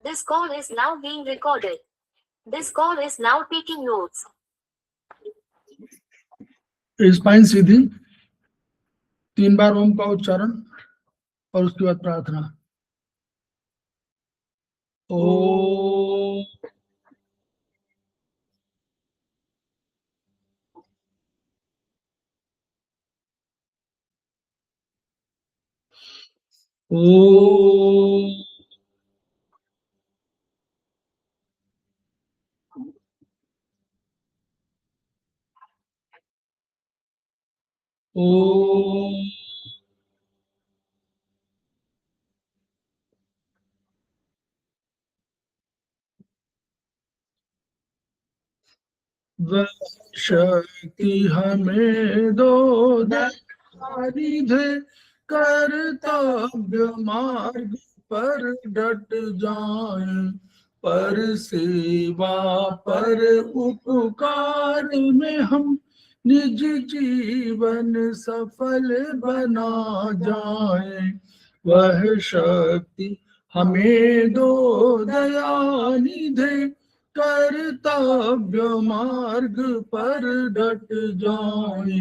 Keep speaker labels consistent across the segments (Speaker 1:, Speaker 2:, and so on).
Speaker 1: This call is now being recorded. This call is now taking notes.
Speaker 2: Spine सीधी, 3 बार ओम का उच्चारण और उसके बाद प्रार्थना। ओम ओम ओम वह शक्ति हमें दो दे, कर्तव्य मार्ग पर डट जाए, पर सेवा पर उपकार में हम निज जीवन सफल बना जाए। वह शक्ति हमें दो दयानिधे, कर्तव्य मार्ग पर डट जाए।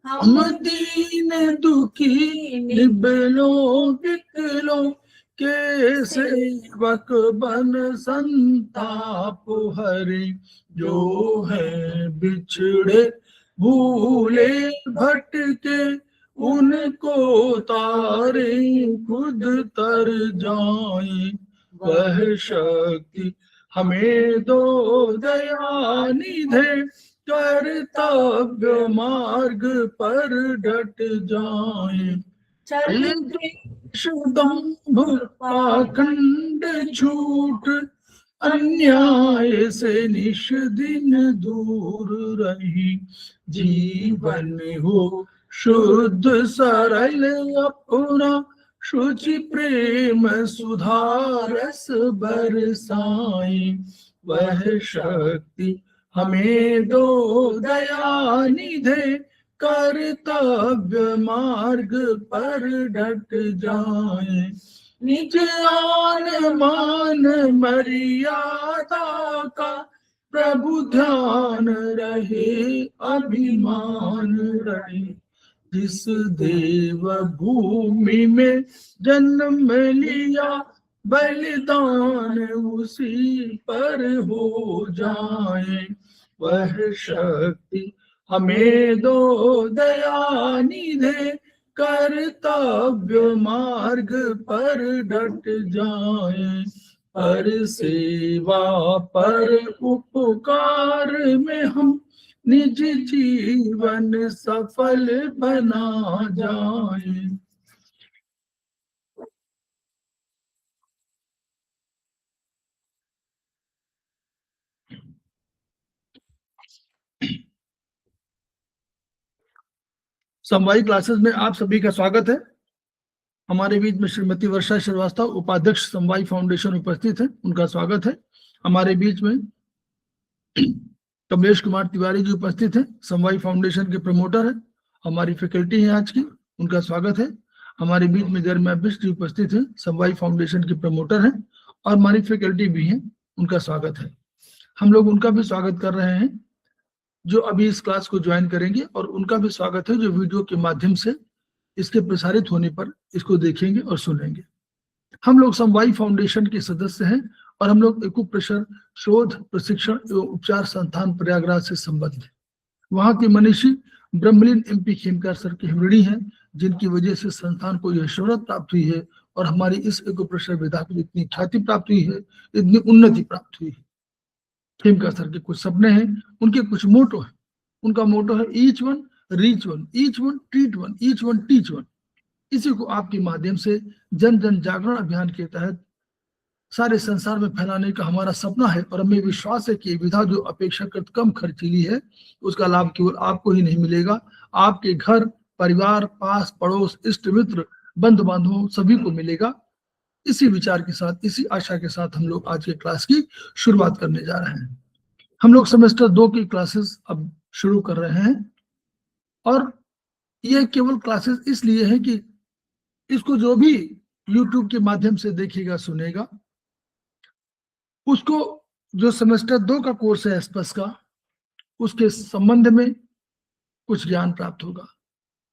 Speaker 2: हम दीन दुखी निबलों विकलों के सेवक बन संताप हरे, जो है बिछड़े भूले भटके, उनको तारे खुद तर जाए। वह शक्ति हमें दो दयानिधे, कर्तव्य मार्ग पर डट जाए। दंभ पाखंड झूठ अन्याय से निश दिन दूर रही, जीवन हो शुद्ध सरल अपना, शुचि प्रेम सुधारस बरसाई। वह शक्ति हमें दो दयानिधे, कर्तव्य मार्ग पर डट जाए। निज आन मान मर्यादा का प्रभु ध्यान रहे, अभिमान रहे। जिस देव भूमि में जन्म लिया, बलिदान उसी पर हो जाए। वह शक्ति हमें दो दयानिधे, कर्तव्य मार्ग पर डट जाए। पर सेवा पर उपकार में हम निज जीवन सफल बना जाए। समवायी क्लासेस में आप सभी का स्वागत है। हमारे बीच में श्रीमती वर्षा श्रीवास्तव, उपाध्यक्ष समवायी फाउंडेशन उपस्थित है, उनका स्वागत है। हमारे बीच में कमलेश कुमार तिवारी जी उपस्थित है, समवायी फाउंडेशन के प्रमोटर है, हमारी फैकल्टी है आज की, उनका स्वागत है। हमारे बीच में गर्मा बिष्ट जी उपस्थित है, समवायी फाउंडेशन के प्रमोटर है और हमारी फैकल्टी भी है, उनका स्वागत है। हम लोग उनका भी स्वागत कर रहे हैं जो अभी इस क्लास को ज्वाइन करेंगे, और उनका भी स्वागत है जो वीडियो के माध्यम से इसके प्रसारित होने पर इसको देखेंगे और सुनेंगे। हम लोग समवायी फाउंडेशन के सदस्य हैं और हम लोग एक्यूप्रेशर शोध प्रशिक्षण एवं उपचार संस्थान प्रयागराज से संबद्ध है। वहाँ के मनीषी ब्रह्मलीन MP खेमकार सर के हिमड़ी हैं, जिनकी वजह से संस्थान को यह शोहरत प्राप्त हुई है और हमारी इस एक्यूप्रेशर विधा को इतनी ख्याति प्राप्त हुई है, इतनी उन्नति प्राप्त हुई है। खेमकार सर के कुछ सपने हैं, उनके कुछ मोटो है। उनका मोटो है each one reach one, each one treat one, each one teach one. इसी को आपके माध्यम से जन जन जागरण अभियान के तहत सारे संसार में फैलाने का हमारा सपना है और हमें विश्वास है कि विधा जो अपेक्षाकृत कम खर्चीली है, उसका लाभ केवल आपको ही नहीं मिलेगा, आपके घर परिवार, पास पड़ोस, इष्ट मित्र, बंधु बांधवों सभी को मिलेगा। इसी विचार के साथ, इसी आशा के साथ हम लोग आज के क्लास की शुरुआत करने जा रहे हैं। हम लोग सेमेस्टर 2 की क्लासेस अब शुरू कर रहे हैं और ये केवल क्लासेस इसलिए है कि इसको जो भी YouTube के माध्यम से देखेगा सुनेगा, उसको जो सेमेस्टर 2 का कोर्स है एस्पस का, उसके संबंध में कुछ ज्ञान प्राप्त होगा।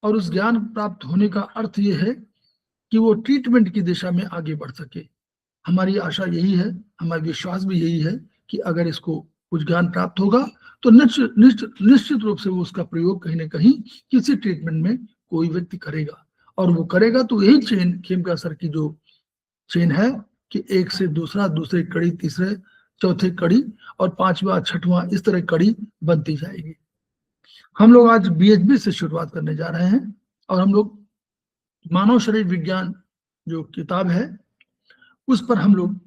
Speaker 2: और उस ज्ञान प्राप्त होने का अर्थ ये है कि वो ट्रीटमेंट की दिशा में आगे बढ़ सके। हमारी आशा यही है, हमारा विश्वास भी यही है कि अगर इसको कुछ ज्ञान प्राप्त होगा तो निश्चित रूप से वो उसका प्रयोग कहीं ना कहीं किसी ट्रीटमेंट में कोई व्यक्ति करेगा। और वो करेगा तो यही चेन, खेमका सर की जो चेन है कि एक से दूसरा, दूसरे कड़ी तीसरे, चौथे कड़ी और पांचवा छठवां, इस तरह कड़ी बनती जाएगी। हम लोग आज बीएचबी से शुरुआत करने जा रहे हैं और हम लोग मानव शरीर विज्ञान जो किताब है उस पर हम लोग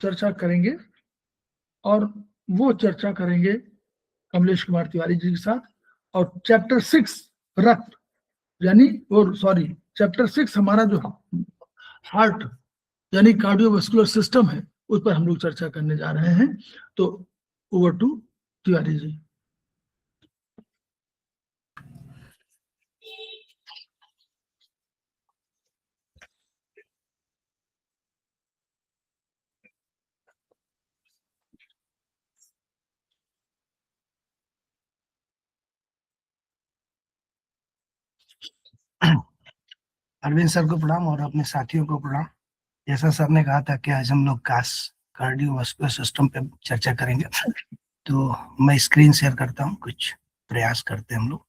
Speaker 2: चर्चा करेंगे। और वो चर्चा करेंगे कमलेश कुमार तिवारी जी के साथ। और चैप्टर 6 रक्त, यानी और सॉरी चैप्टर 6 हमारा जो हार्ट यानी कार्डियोवास्कुलर सिस्टम है उस पर हम लोग चर्चा करने जा रहे हैं। तो over to Tiwari ji.
Speaker 3: Arvind sir को प्रणाम और अपने साथियों को प्रणाम। जैसा सर ने कहा था कि आज हम लोग कार्डियोवास्कुलर सिस्टम पे चर्चा करेंगे, तो मैं स्क्रीन शेयर करता हूँ, कुछ प्रयास करते हैं हम लोग।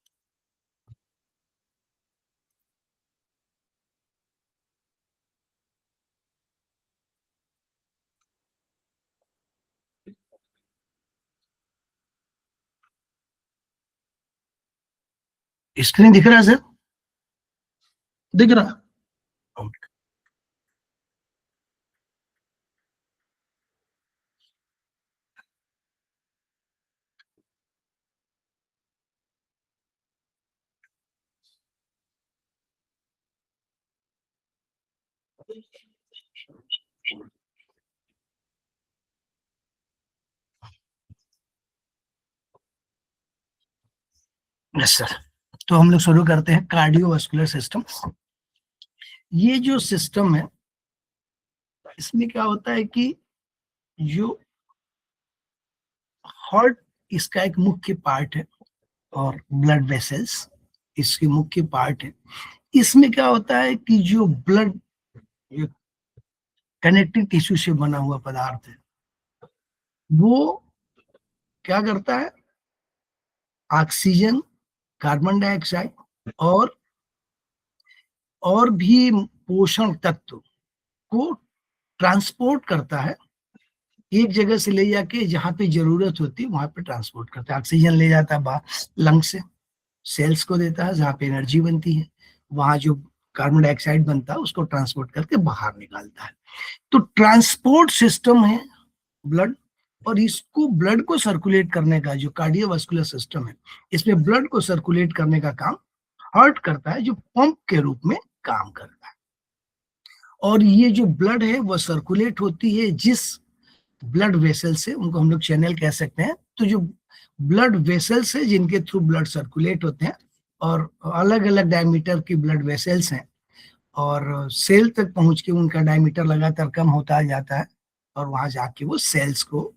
Speaker 3: स्क्रीन दिख रहा है सर?
Speaker 2: दिख रहा?
Speaker 3: Yes sir. तो हम लोग शुरू करते हैं कार्डियोवास्कुलर सिस्टम। ये जो सिस्टम है इसमें क्या होता है कि जो हार्ट इसका एक मुख्य पार्ट है और ब्लड वेसल्स इसके मुख्य पार्ट है। इसमें क्या होता है कि जो ब्लड कनेक्टिव टिश्यू से बना हुआ पदार्थ है वो क्या करता है, ऑक्सीजन, कार्बन डाइऑक्साइड और भी पोषण तत्व को ट्रांसपोर्ट करता है। एक जगह से ले जाके जहां पे जरूरत होती है वहां पे ट्रांसपोर्ट करता है। ऑक्सीजन ले जाता है बाहर लंग से, सेल्स को देता है जहाँ पे एनर्जी बनती है, वहां जो कार्बन डाइऑक्साइड बनता है उसको ट्रांसपोर्ट करके बाहर निकालता है। तो ट्रांसपोर्ट सिस्टम है ब्लड, और इसको ब्लड को सर्कुलेट करने का जो कार्डियोवास्कुलर सिस्टम है इसमें ब्लड को सर्कुलेट करने का काम हार्ट करता है, जो पंप के रूप में काम करता है। और ये जो ब्लड है वो सर्कुलेट होती है जिस ब्लड वेसल से, उनको हम लोग चैनल कह सकते हैं। तो जो ब्लड वेसल्स है जिनके थ्रू ब्लड सर्कुलेट होते हैं, और अलग अलग डायमीटर की ब्लड वेसल्स हैं, और सेल तक पहुंच के उनका डायमीटर लगातार कम होता जाता है, और वहां जाके वो सेल्स को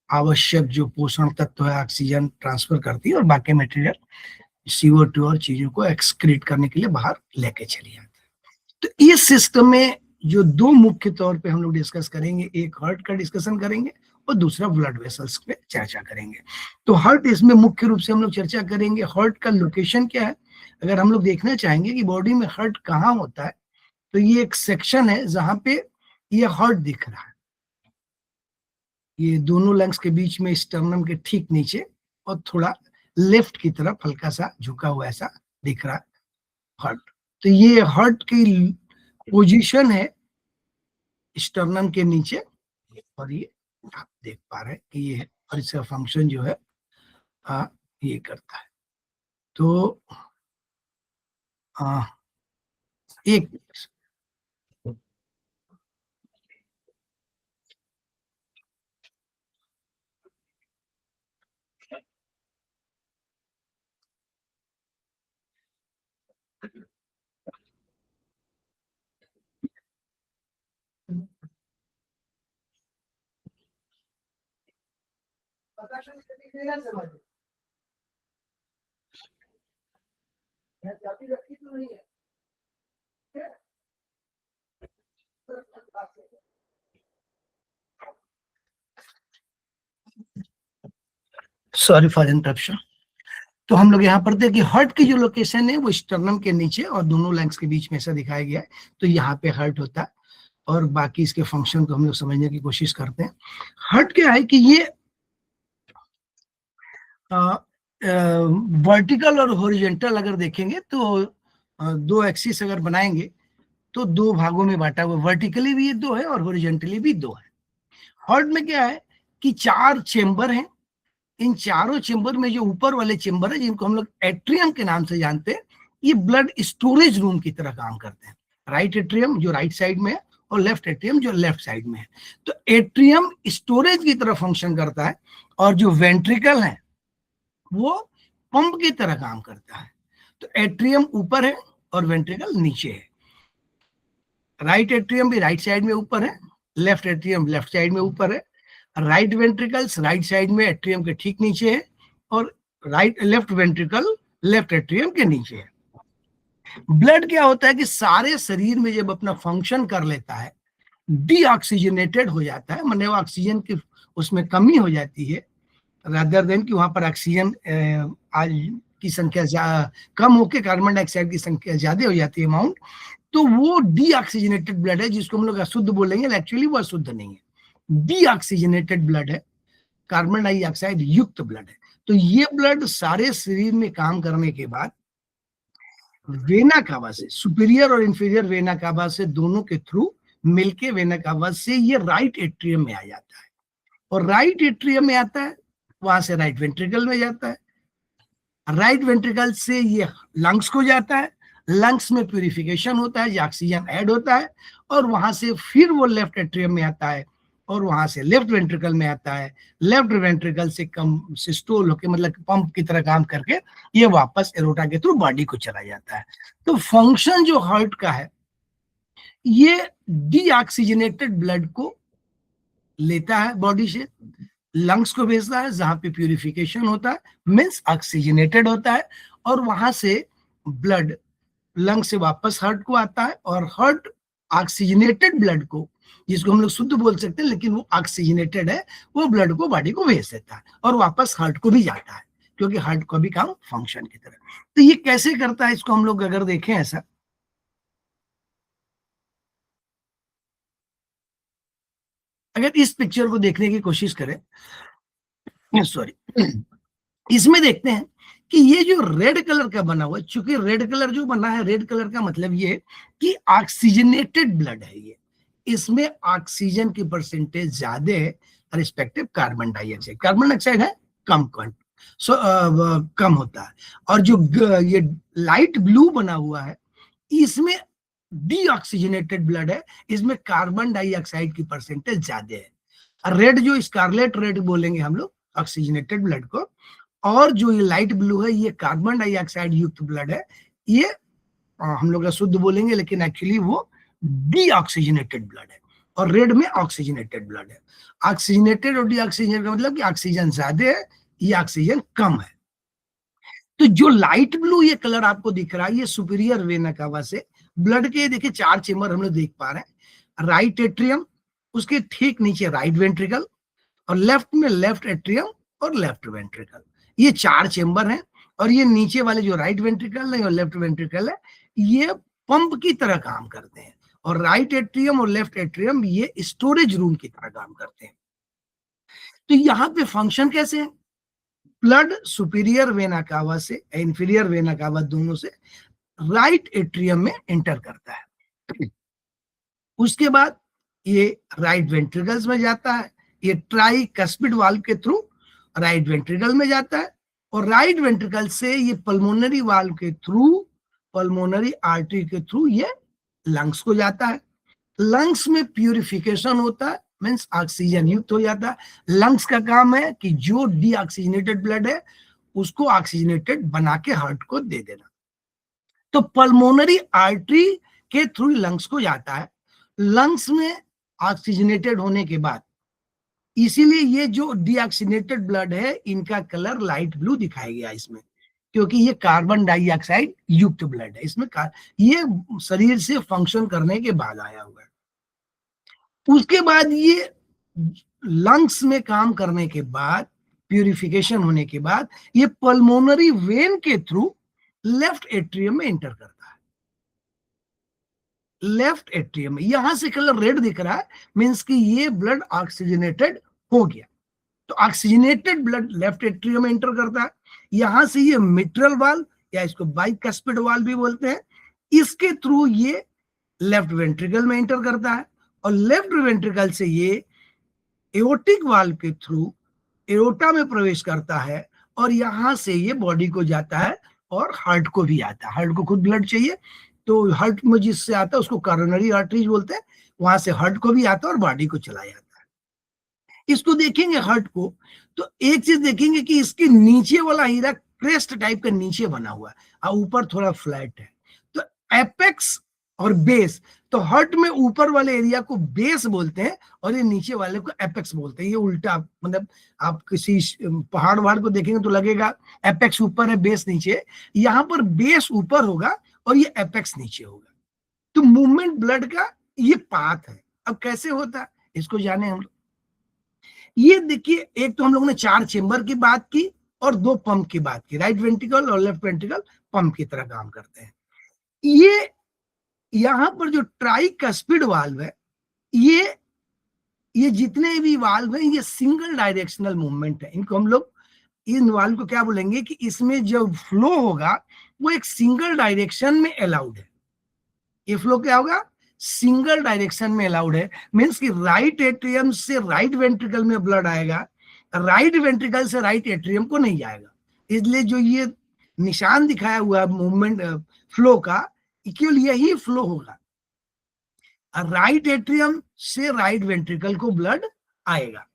Speaker 3: आवश्यक जो पोषण तत्व है ऑक्सीजन ट्रांसफर करती है, और बाकी मटेरियल CO2 और चीजों को एक्सक्रीट करने के लिए बाहर लेके चली जाती है। तो इस सिस्टम में जो दो मुख्य तौर पे हम लोग डिस्कस करेंगे, एक हार्ट का डिस्कशन करेंगे और दूसरा ब्लड वेसल्स पे चर्चा करेंगे। तो हार्ट इसमें मुख्य रूप से हम लोग चर्चा करेंगे। हार्ट का लोकेशन क्या है, अगर हम लोग देखना चाहेंगे कि बॉडी में हार्ट कहाँ होता है, तो ये एक सेक्शन है जहां पे ये हार्ट दिख रहा है, ये दोनों लंग्स के बीच में स्टर्नम के ठीक नीचे, और थोड़ा लेफ्ट की तरफ हल्का सा झुका हुआ ऐसा दिख रहा है हार्ट। तो ये हार्ट की पोजीशन है स्टर्नम के नीचे, और ये आप देख पा रहे हैं कि ये है, और इसका फंक्शन जो है ये करता है। तो एक सॉरी फॉर इंटरप्शन। तो हम लोग यहाँ पढ़ते हैं कि हर्ट की जो लोकेशन है वो स्टर्नम के नीचे और दोनों लैंग्स के बीच में ऐसा दिखाया गया है। तो यहाँ पे हर्ट होता है और बाकी इसके फंक्शन को हम लोग समझने की कोशिश करते हैं। हर्ट क्या है कि ये वर्टिकल और हॉरिजॉन्टल अगर देखेंगे तो दो एक्सिस अगर बनाएंगे तो दो भागों में बांटा हुआ, वर्टिकली भी ये दो है और हॉरिजॉन्टली भी दो है। हर्ट में क्या है कि 4 चेंबर हैं। इन चारों चेंबर में जो ऊपर वाले चेंबर है जिनको हम लोग एट्रियम के नाम से जानते हैं, ये ब्लड स्टोरेज रूम की तरह काम करते हैं। राइट एट्रियम जो राइट साइड में है और लेफ्ट एट्रियम जो लेफ्ट साइड में है। तो एट्रियम स्टोरेज की तरह फंक्शन करता है और जो वेंट्रिकल है वो पंप की तरह काम करता है। तो एट्रियम ऊपर है और वेंट्रिकल नीचे है। राइट एट्रियम भी राइट साइड में ऊपर है, लेफ्ट एट्रियम लेफ्ट साइड में ऊपर है। राइट वेंट्रिकल्स राइट साइड में एट्रियम के ठीक नीचे है और लेफ्ट वेंट्रिकल लेफ्ट एट्रियम के नीचे है। ब्लड क्या होता है कि सारे शरीर में जब अपना फंक्शन कर लेता है, डीऑक्सीजनेटेड हो जाता है, माने ऑक्सीजन की उसमें कमी हो जाती है, रादर देन कि वहां पर ऑक्सीजन आज की संख्या कम होकर कार्बन डाइऑक्साइड की संख्या ज्यादा हो जाती है अमाउंट, तो वो डीऑक्सीजनेटेड ब्लड है, जिसको हम लोग अशुद्ध बोलेंगे, एक्चुअली वो अशुद्ध नहीं है, डीऑक्सीजनेटेड ब्लड है, कार्बन डाइऑक्साइड युक्त ब्लड है। तो ये ब्लड सारे शरीर में काम करने के बाद वेना कावा से, सुपीरियर और इंफीरियर वेना कावा से दोनों के थ्रू मिलके वेना कावा से ये राइट एट्रियम में आ जाता है और राइट एट्रियम में आता है, वहां से राइट वेंट्रिकल में जाता है, राइट वेंट्रिकल से ये लंग्स को जाता है, लंग्स में प्यूरिफिकेशन होता है, ऑक्सीजन ऐड होता है और वहां से फिर वो लेफ्ट एट्रियम में आता है और वहां से लेफ्ट वेंट्रिकल में आता है, लेफ्ट वेंट्रिकल से कम सिस्टोल होके, मतलब पंप की तरह काम करके ये वापस एरोटा के थ्रू बॉडी को चला जाता है। तो फंक्शन जो हार्ट का है, ये डीऑक्सीजनेटेड ब्लड को लेता है बॉडी से, लंग्स को भेजता है जहां पे प्यूरिफिकेशन होता है, मीन्स ऑक्सीजनेटेड होता है, और वहां से ब्लड लंग से वापस हार्ट को आता है और हार्ट ऑक्सीजनेटेड ब्लड को, जिसको हम लोग शुद्ध बोल सकते हैं लेकिन वो ऑक्सीजनेटेड है, वो ब्लड को बॉडी को भेज देता है और वापस हार्ट को भी जाता है, क्योंकि हार्ट को भी काम फंक्शन की तरह। तो ये कैसे करता है, इसको हम लोग अगर देखें ऐसा, अगर इस पिक्चर को देखने की कोशिश करें, सॉरी, इसमें देखते हैं कि ये जो रेड कलर का बना हुआ है, चूंकि रेड कलर जो बना है, रेड कलर का मतलब ये कि ऑक्सीजनेटेड ब्लड है, ये इसमें ऑक्सीजन की परसेंटेज ज्यादा है respective carbon dioxide. Carbon dioxide है कम कम होता है, और जो ये लाइट ब्लू बना हुआ है इसमें डीऑक्सीजनेटेड ब्लड है, इसमें कार्बन डाइऑक्साइड की परसेंटेज ज्यादा है। रेड जो स्कारलेट रेड बोलेंगे हम लोग ऑक्सीजनेटेड ब्लड को, और जो ये लाइट ब्लू है ये कार्बन डाइऑक्साइड युक्त ब्लड है, ये हम लोग शुद्ध बोलेंगे लेकिन एक्चुअली वो डीऑक्सीजनेटेड ब्लड है, और रेड में ऑक्सीजनेटेड ब्लड है। ऑक्सीजनेटेड और डीऑक्सीजनेटेड का मतलब कि ऑक्सीजन ज्यादा है, ये ऑक्सीजन कम है। तो जो लाइट ब्लू ये कलर आपको दिख रहा है, ये सुपीरियर वेना कावा से ब्लड के, देखिए 4 चेंबर हम लोग देख पा रहे हैं, राइट एट्रियम, उसके ठीक नीचे राइट वेंट्रिकल, और लेफ्ट में लेफ्ट एट्रियम और लेफ्ट वेंट्रिकल, ये 4 चेंबर हैं। और ये नीचे वाले जो राइट वेंट्रिकल है और लेफ्ट वेंट्रिकल है, ये पंप की तरह काम करते हैं, और राइट एट्रियम और लेफ्ट एट्रियम ये स्टोरेज रूम की तरह काम करते हैं। तो यहाँ पे फंक्शन कैसे है, ब्लड सुपीरियर वेना कावा से इंफीरियर वेना कावा दोनों से राइट एट्रियम में एंटर करता है, उसके बाद ये राइट वेंट्रिकल्स में जाता है, ये ट्राइकस्पिड वाल्व के थ्रू राइट वेंट्रिकल में जाता है, और राइट वेंट्रिकल से ये पल्मोनरी वाल्व के थ्रू, पल्मोनरी आर्टरी के थ्रू ये लंग्स को जाता है। लंग्स में प्यूरिफिकेशन होता है, मीन्स ऑक्सीजन युक्त हो जाता है। लंग्स का काम है कि जो डीऑक्सीजनेटेड ब्लड है उसको ऑक्सीजनेटेड बना के हार्ट को दे देना। तो पल्मोनरी आर्टरी के थ्रू लंग्स को जाता है, लंग्स में ऑक्सीजनेटेड होने के बाद इसीलिए ये जो डीऑक्सीनेटेड ब्लड है इनका कलर लाइट ब्लू दिखाया गया इसमें, क्योंकि ये कार्बन डाइऑक्साइड युक्त ब्लड है। इसमें ये शरीर से फंक्शन करने के बाद आया हुआ है। उसके बाद ये लंग्स में काम करने के बाद, प्यूरिफिकेशन होने के बाद, ये पल्मोनरी वेन के थ्रू लेफ्ट एट्रियम में एंटर करता है। लेफ्ट एट्रियम में यहां से कलर रेड दिख रहा है, मींस कि ये ब्लड ऑक्सीजनेटेड हो गया। तो ऑक्सीजनेटेड ब्लड लेफ्ट एट्रियम में एंटर करता है। यहां से ये मिट्रल वाल्व या इसको बाइकस्पिड वाल्व भी बोलते हैं, इसके थ्रू ये लेफ्ट वेंट्रिकल में एंटर करता है और लेफ्ट वेंट्रिकल से ये एओर्टिक वाल्व के थ्रू एओर्टा में प्रवेश करता है और यहां से ये बॉडी को जाता है और हार्ट को भी आता है। हार्ट को खुद ब्लड चाहिए, तो हार्ट में जिससे आता है उसको कॉरोनरी आर्टरीज बोलते हैं, वहां से हार्ट को भी आता है और बॉडी को चला जाता है। इसको देखेंगे हार्ट को, तो एक चीज देखेंगे कि इसके नीचे वाला हीरा क्रेस्ट टाइप का नीचे बना हुआ है और ऊपर थोड़ा फ्लैट है। तो एपेक्स और बेस, तो हार्ट में ऊपर वाले एरिया को बेस बोलते हैं और ये नीचे वाले को एपेक्स बोलते हैं। ये उल्टा, मतलब आप किसी पहाड़ वहाड़ को देखेंगे तो लगेगा एपेक्स ऊपर है बेस नीचे, यहाँ पर बेस ऊपर होगा और ये एपेक्स नीचे होगा। तो मूवमेंट ब्लड का ये पाथ है। अब कैसे होता है इसको जाने हम लोग। ये देखिए, एक तो हम लोगों ने 4 चेंबर की बात की और 2 पंप की बात की, राइट वेंट्रिकल और लेफ्ट वेंट्रिकल पंप की तरह काम करते हैं। ये यहां पर जो ट्राइकस्पिड वाल्व है, ये जितने भी वाल्व हैं ये सिंगल डायरेक्शनल मूवमेंट है। इनको हम लोग, इन वाल्व को क्या बोलेंगे कि इसमें जो फ्लो होगा वो एक सिंगल डायरेक्शन में अलाउड है। ये फ्लो क्या होगा, सिंगल डायरेक्शन में अलाउड है। मींस कि राइट एट्रियम से राइट वेंट्रिकल में ब्लड आएगा, राइट वेंट्रिकल से राइट एट्रियम को नहीं जाएगा। इसलिए जो ये निशान दिखाया हुआ मूवमेंट फ्लो का, केवल यही फ्लो होगा। राइट एट्रियम से राइट वेंट्रिकल को ब्लड आएगा,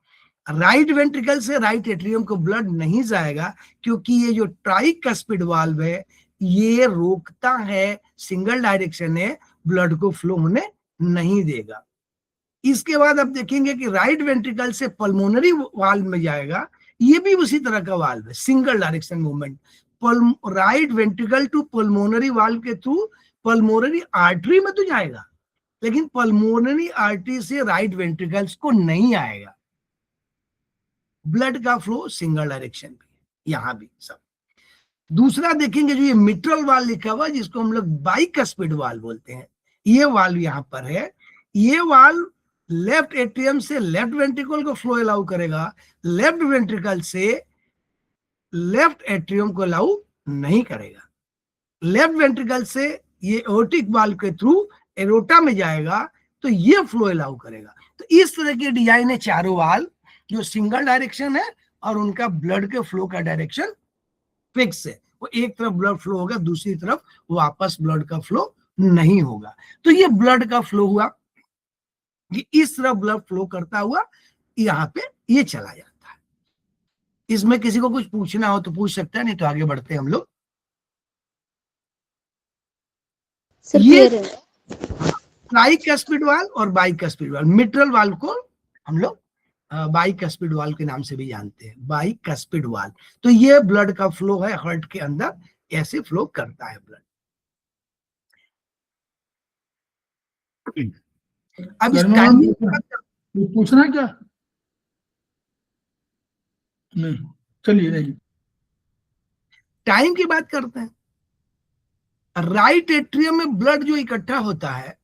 Speaker 3: राइट वेंट्रिकल से राइट एट्रियम को ब्लड नहीं जाएगा, क्योंकि ये जो ट्राइकस्पिड वाल्व है ये रोकता है, सिंगल डायरेक्शन है, ब्लड को फ्लो होने नहीं देगा। इसके बाद आप देखेंगे कि राइट वेंट्रिकल से पल्मोनरी वाल्व में जाएगा, ये भी उसी तरह का वाल्व है, single direction movement. Right ventricle to pulmonary valve के थ्रू पल्मोनरी आर्टरी में तो जाएगा, लेकिन पल्मोनरी आर्टरी से राइट वेंट्रिकल्स को नहीं आएगा। ब्लड का फ्लो सिंगल डायरेक्शन में, यहां भी सब। दूसरा देखेंगे जो ये मिट्रल वाल्व लिखा हुआ है, जिसको हम लोग बाइकस्पिड वाल्व बोलते हैं, ये वाल्व यहां पर है। ये वाल्व लेफ्ट एट्रियम से लेफ्ट वेंट्रिकल को फ्लो अलाउ करेगा, लेफ्ट वेंट्रिकल से लेफ्ट एट्रियम को अलाउ नहीं करेगा। लेफ्ट वेंट्रिकल से ये एओर्टिक वाल्व के थ्रू एरोटा में जाएगा तो ये फ्लो अलाउ करेगा। तो इस तरह के डिजाइन है चारों वाल्व, जो सिंगल डायरेक्शन है और उनका ब्लड के फ्लो का डायरेक्शन फिक्स है। वो एक तरफ ब्लड फ्लो होगा, दूसरी तरफ वापस ब्लड का फ्लो नहीं होगा। तो ये ब्लड का फ्लो हुआ, ये इस तरफ ब्लड फ्लो करता हुआ यहाँ पे ये चला जाता है। इसमें किसी को कुछ पूछना हो तो पूछ सकता है, नहीं तो आगे बढ़ते हैं हम लोग। ये ट्राइकस्पिड वाल्व और बाइकस्पिड वाल्व, मिट्रल वाल्व को हम लोग बाइकस्पिड वाल्व के नाम से भी जानते हैं, बाइकस्पिड वाल्व। तो ये ब्लड का फ्लो है, हार्ट के अंदर ऐसे फ्लो करता है ब्लड। अब इस
Speaker 2: पूछना क्या? नहीं, चलिए नहीं,
Speaker 3: टाइम की बात करते हैं। राइट एट्रियम में ब्लड जो इकट्ठा होता है,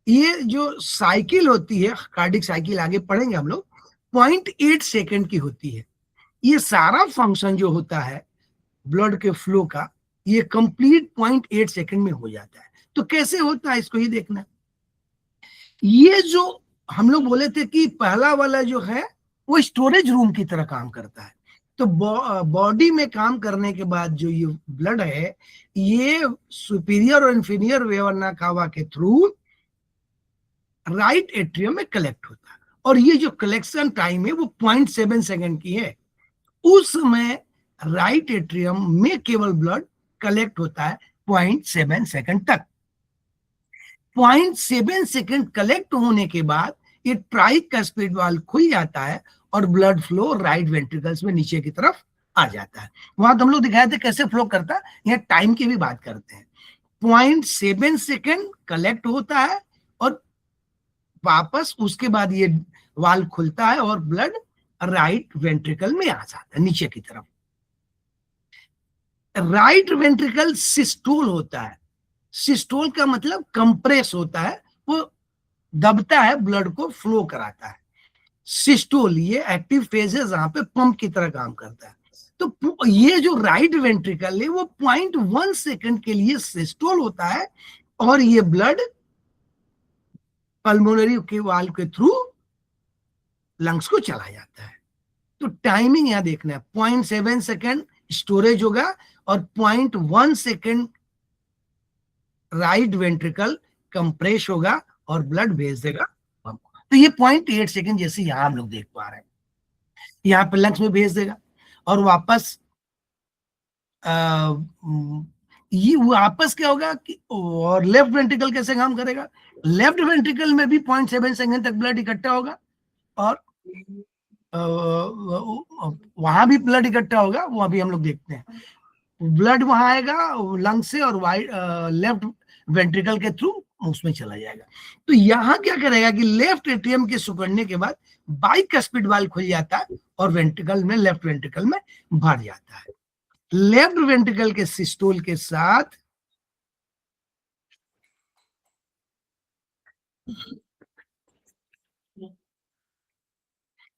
Speaker 3: ये जो साइकिल होती है, कार्डिक साइकिल आगे पढ़ेंगे हम लोग, 0.8 सेकेंड की होती है। ये सारा फंक्शन जो होता है ब्लड के फ्लो का, ये कंप्लीट 0.8 सेकेंड में हो जाता है। तो कैसे होता है इसको ही देखना। ये जो हम लोग बोले थे कि पहला वाला जो है वो स्टोरेज रूम की तरह काम करता है। तो बॉडी में काम करने के बाद जो ये ब्लड है, ये सुपीरियर और इंफीरियर वेना कावा के थ्रू राइट एट्रियम में कलेक्ट होता है। और ये जो कलेक्शन टाइम है वो 0.7 सेकेंड की है। उस समय राइट एट्रियम में केवल ब्लड कलेक्ट होता है 0.7 सेकेंड तक। 0.7 सेकेंड कलेक्ट होने के बाद ये ट्राइकस्पिड वाल्व खुल जाता है और ब्लड फ्लो राइट वेंट्रिकल्स में नीचे की तरफ आ जाता है। वहां तो हम लोग दिखाए थे कैसे फ्लो करता है, यहाँ टाइम की भी बात करते हैं। 0.7 सेकेंड कलेक्ट होता है और वापस उसके बाद ये वाल्व खुलता है और ब्लड राइट वेंट्रिकल में आ जाता है नीचे की तरफ। राइट वेंट्रिकल सिस्टोल होता है। सिस्टोल का मतलब कंप्रेस होता है, वो दबता है, ब्लड को फ्लो कराता है। सिस्टोल ये एक्टिव फेज है जहां पे पंप की तरह काम करता है। तो ये जो राइट वेंट्रिकल है वो 0.1 सेकंड के लिए सिस्टोल होता है और ये ब्लड पल्मोनरी के वाल्व के थ्रू लंग्स को चला जाता है। तो टाइमिंग यहां देखना है, 0.7 सेकंड स्टोरेज होगा और 0.1 सेकंड राइट वेंट्रिकल कंप्रेस होगा और ब्लड भेज देगा पंप को। तो ये 0.8 सेकंड जैसे यहां हम लोग देख पा रहे हैं, यहाँ पे लंग्स में भेज देगा और वापस ये वापस क्या होगा कि और लेफ्ट वेंट्रिकल कैसे काम करेगा, लेफ्ट वेंट्रिकल में भी 0.7 सेकंड तक ब्लड इकट्ठा होगा और वहां भी ब्लड इकट्ठा होगा, वो अभी हम लोग देखते हैं। ब्लड वहां आएगा लंग से और लेफ्ट वेंट्रिकल के थ्रू उसमें चला जाएगा। तो यहाँ क्या करेगा कि लेफ्ट एट्रियम के सिकुड़ने के बाद बाइकस्पिड वाल्व खुल जाता है और वेंट्रिकल में लेफ्ट वेंट्रिकल में भर जाता है। लेफ्ट वेंट्रिकल के सिस्टोल के साथ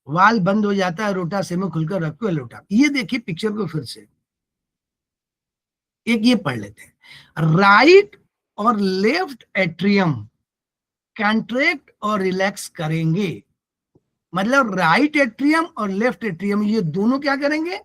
Speaker 3: वाल्व बंद हो जाता है, रोटा सेमी खुलकर रखो लोटा। ये देखिए पिक्चर को फिर से एक ये पढ़ लेते हैं। राइट और लेफ्ट एट्रियम कंट्रैक्ट और रिलैक्स करेंगे, मतलब राइट एट्रियम और लेफ्ट एट्रियम ये दोनों क्या करेंगे,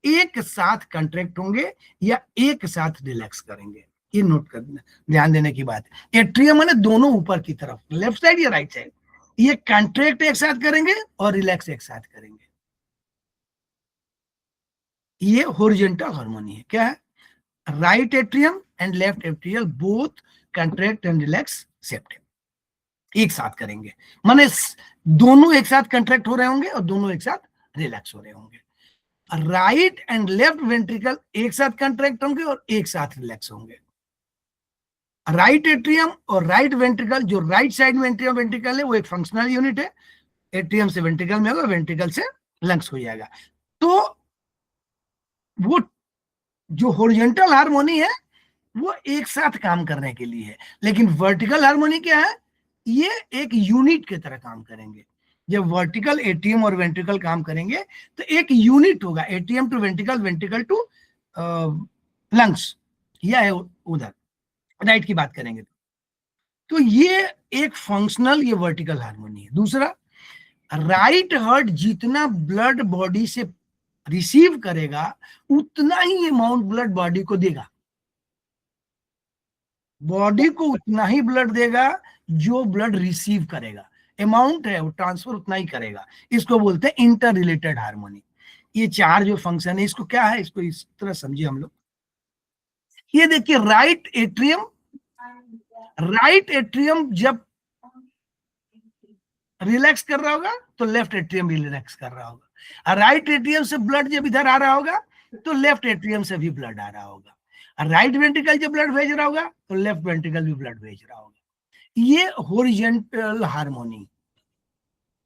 Speaker 3: एक साथ कंट्रैक्ट होंगे या एक साथ रिलैक्स करेंगे। ये नोट करना, ध्यान देने की बात है। एट्रियम है दोनों ऊपर की तरफ, लेफ्ट साइड या राइट साइड, ये कंट्रैक्ट एक साथ करेंगे और रिलैक्स एक साथ करेंगे। ये हॉरिजॉन्टल हार्मोनी है। क्या है, right atrium and left atrial both contract and relax separate, एक साथ करेंगे, माने दोनों एक साथ कंट्रैक्ट हो रहे होंगे और दोनों एक साथ रिलैक्स हो रहे होंगे। राइट एंड लेफ्ट वेंट्रिकल एक साथ कंट्रैक्ट होंगे और एक साथ रिलैक्स होंगे। राइट एट्रियम और राइट वेंट्रिकल, जो राइट साइड में वेंट्रिकल है वो एक फंक्शनल यूनिट है, एट्रियम से वेंट्रिकल में होगा, वेंट्रिकल से लंग्स हो जाएगा। तो वो जो हॉरिजॉन्टल हार्मोनी है वो एक साथ काम करने के लिए है, लेकिन वर्टिकल हार्मोनी क्या है, ये एक यूनिट की तरह काम करेंगे। जब वर्टिकल एट्रियम और वेंट्रिकल काम करेंगे तो एक यूनिट होगा, atrium to ventricle, ventricle to lungs, यह है उधर राइट की बात करेंगे तो ये एक फंक्शनल, ये वर्टिकल हार्मोनी है। दूसरा, राइट हार्ट जितना ब्लड बॉडी से रिसीव करेगा उतना ही अमाउंट ब्लड बॉडी को देगा, बॉडी को उतना ही ब्लड देगा जो ब्लड रिसीव करेगा, अमाउंट है वो ट्रांसफर उतना ही करेगा। इसको बोलते हैं इंटर रिलेटेड हार्मोनी। ये चार जो फंक्शन है, इसको क्या है, इसको इस तरह समझिए हम लोग। ये देखिए राइट एट्रियम जब रिलैक्स कर रहा होगा तो लेफ्ट एट्रियम भी रिलैक्स कर रहा होगा, राइट एट्रियम से ब्लड जब इधर आ रहा होगा तो लेफ्ट एट्रियम से भी ब्लड आ रहा होगा, राइट वेंट्रिकल जब ब्लड भेज रहा होगा तो लेफ्ट वेंट्रिकल भी ब्लड भेज रहा होगा। ये हॉरिजॉन्टल हार्मोनी।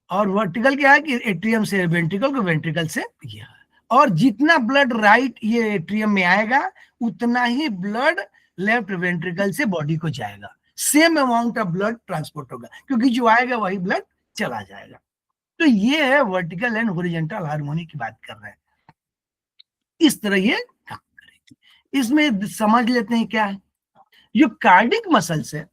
Speaker 3: और वर्टिकल क्या है कि एट्रियम से वेंट्रिकल को, वेंट्रिकल से यह, और जितना ब्लड राइट ये एट्रियम में आएगा उतना ही ब्लड लेफ्ट वेंट्रिकल से बॉडी को जाएगा, same amount of blood transport होगा, क्योंकि जो आएगा वही ब्लड चला जाएगा। तो ये है वर्टिकल एंड हॉरिजॉन्टल हार्मोनी की बात कर रहे हैं, इस तरह ये काम करेगी। इसमें समझ लेते हैं क्या है, जो कार्डिक मसल्स है,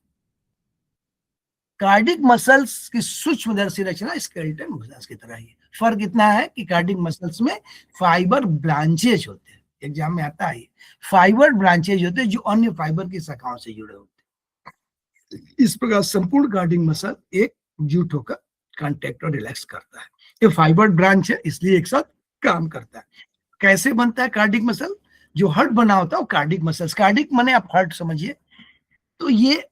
Speaker 3: कार्डिक मसल्स की सूक्ष्मदर्शी रचना स्केलेटन मसल्स की तरह ही। फर्क इतना है कि कार्डिक मसल्स में फाइबर ब्रांचेज होते हैं, एग्जाम में आता है, फाइबर ब्रांचेज होते हैं जो अन्य फाइबर की शाखाओं से जुड़े होते हैं। इस प्रकार संपूर्ण कार्डिक मसल एक जुट होकर कॉन्टैक्ट और रिलैक्स करता है। ये फाइबर ब्रांच है इसलिए एक साथ काम करता है। कैसे बनता है कार्डिक मसल, जो हार्ट बना होता है वो कार्डिक मसल्स, कार्डिक माने आप हार्ट समझिए, तो ये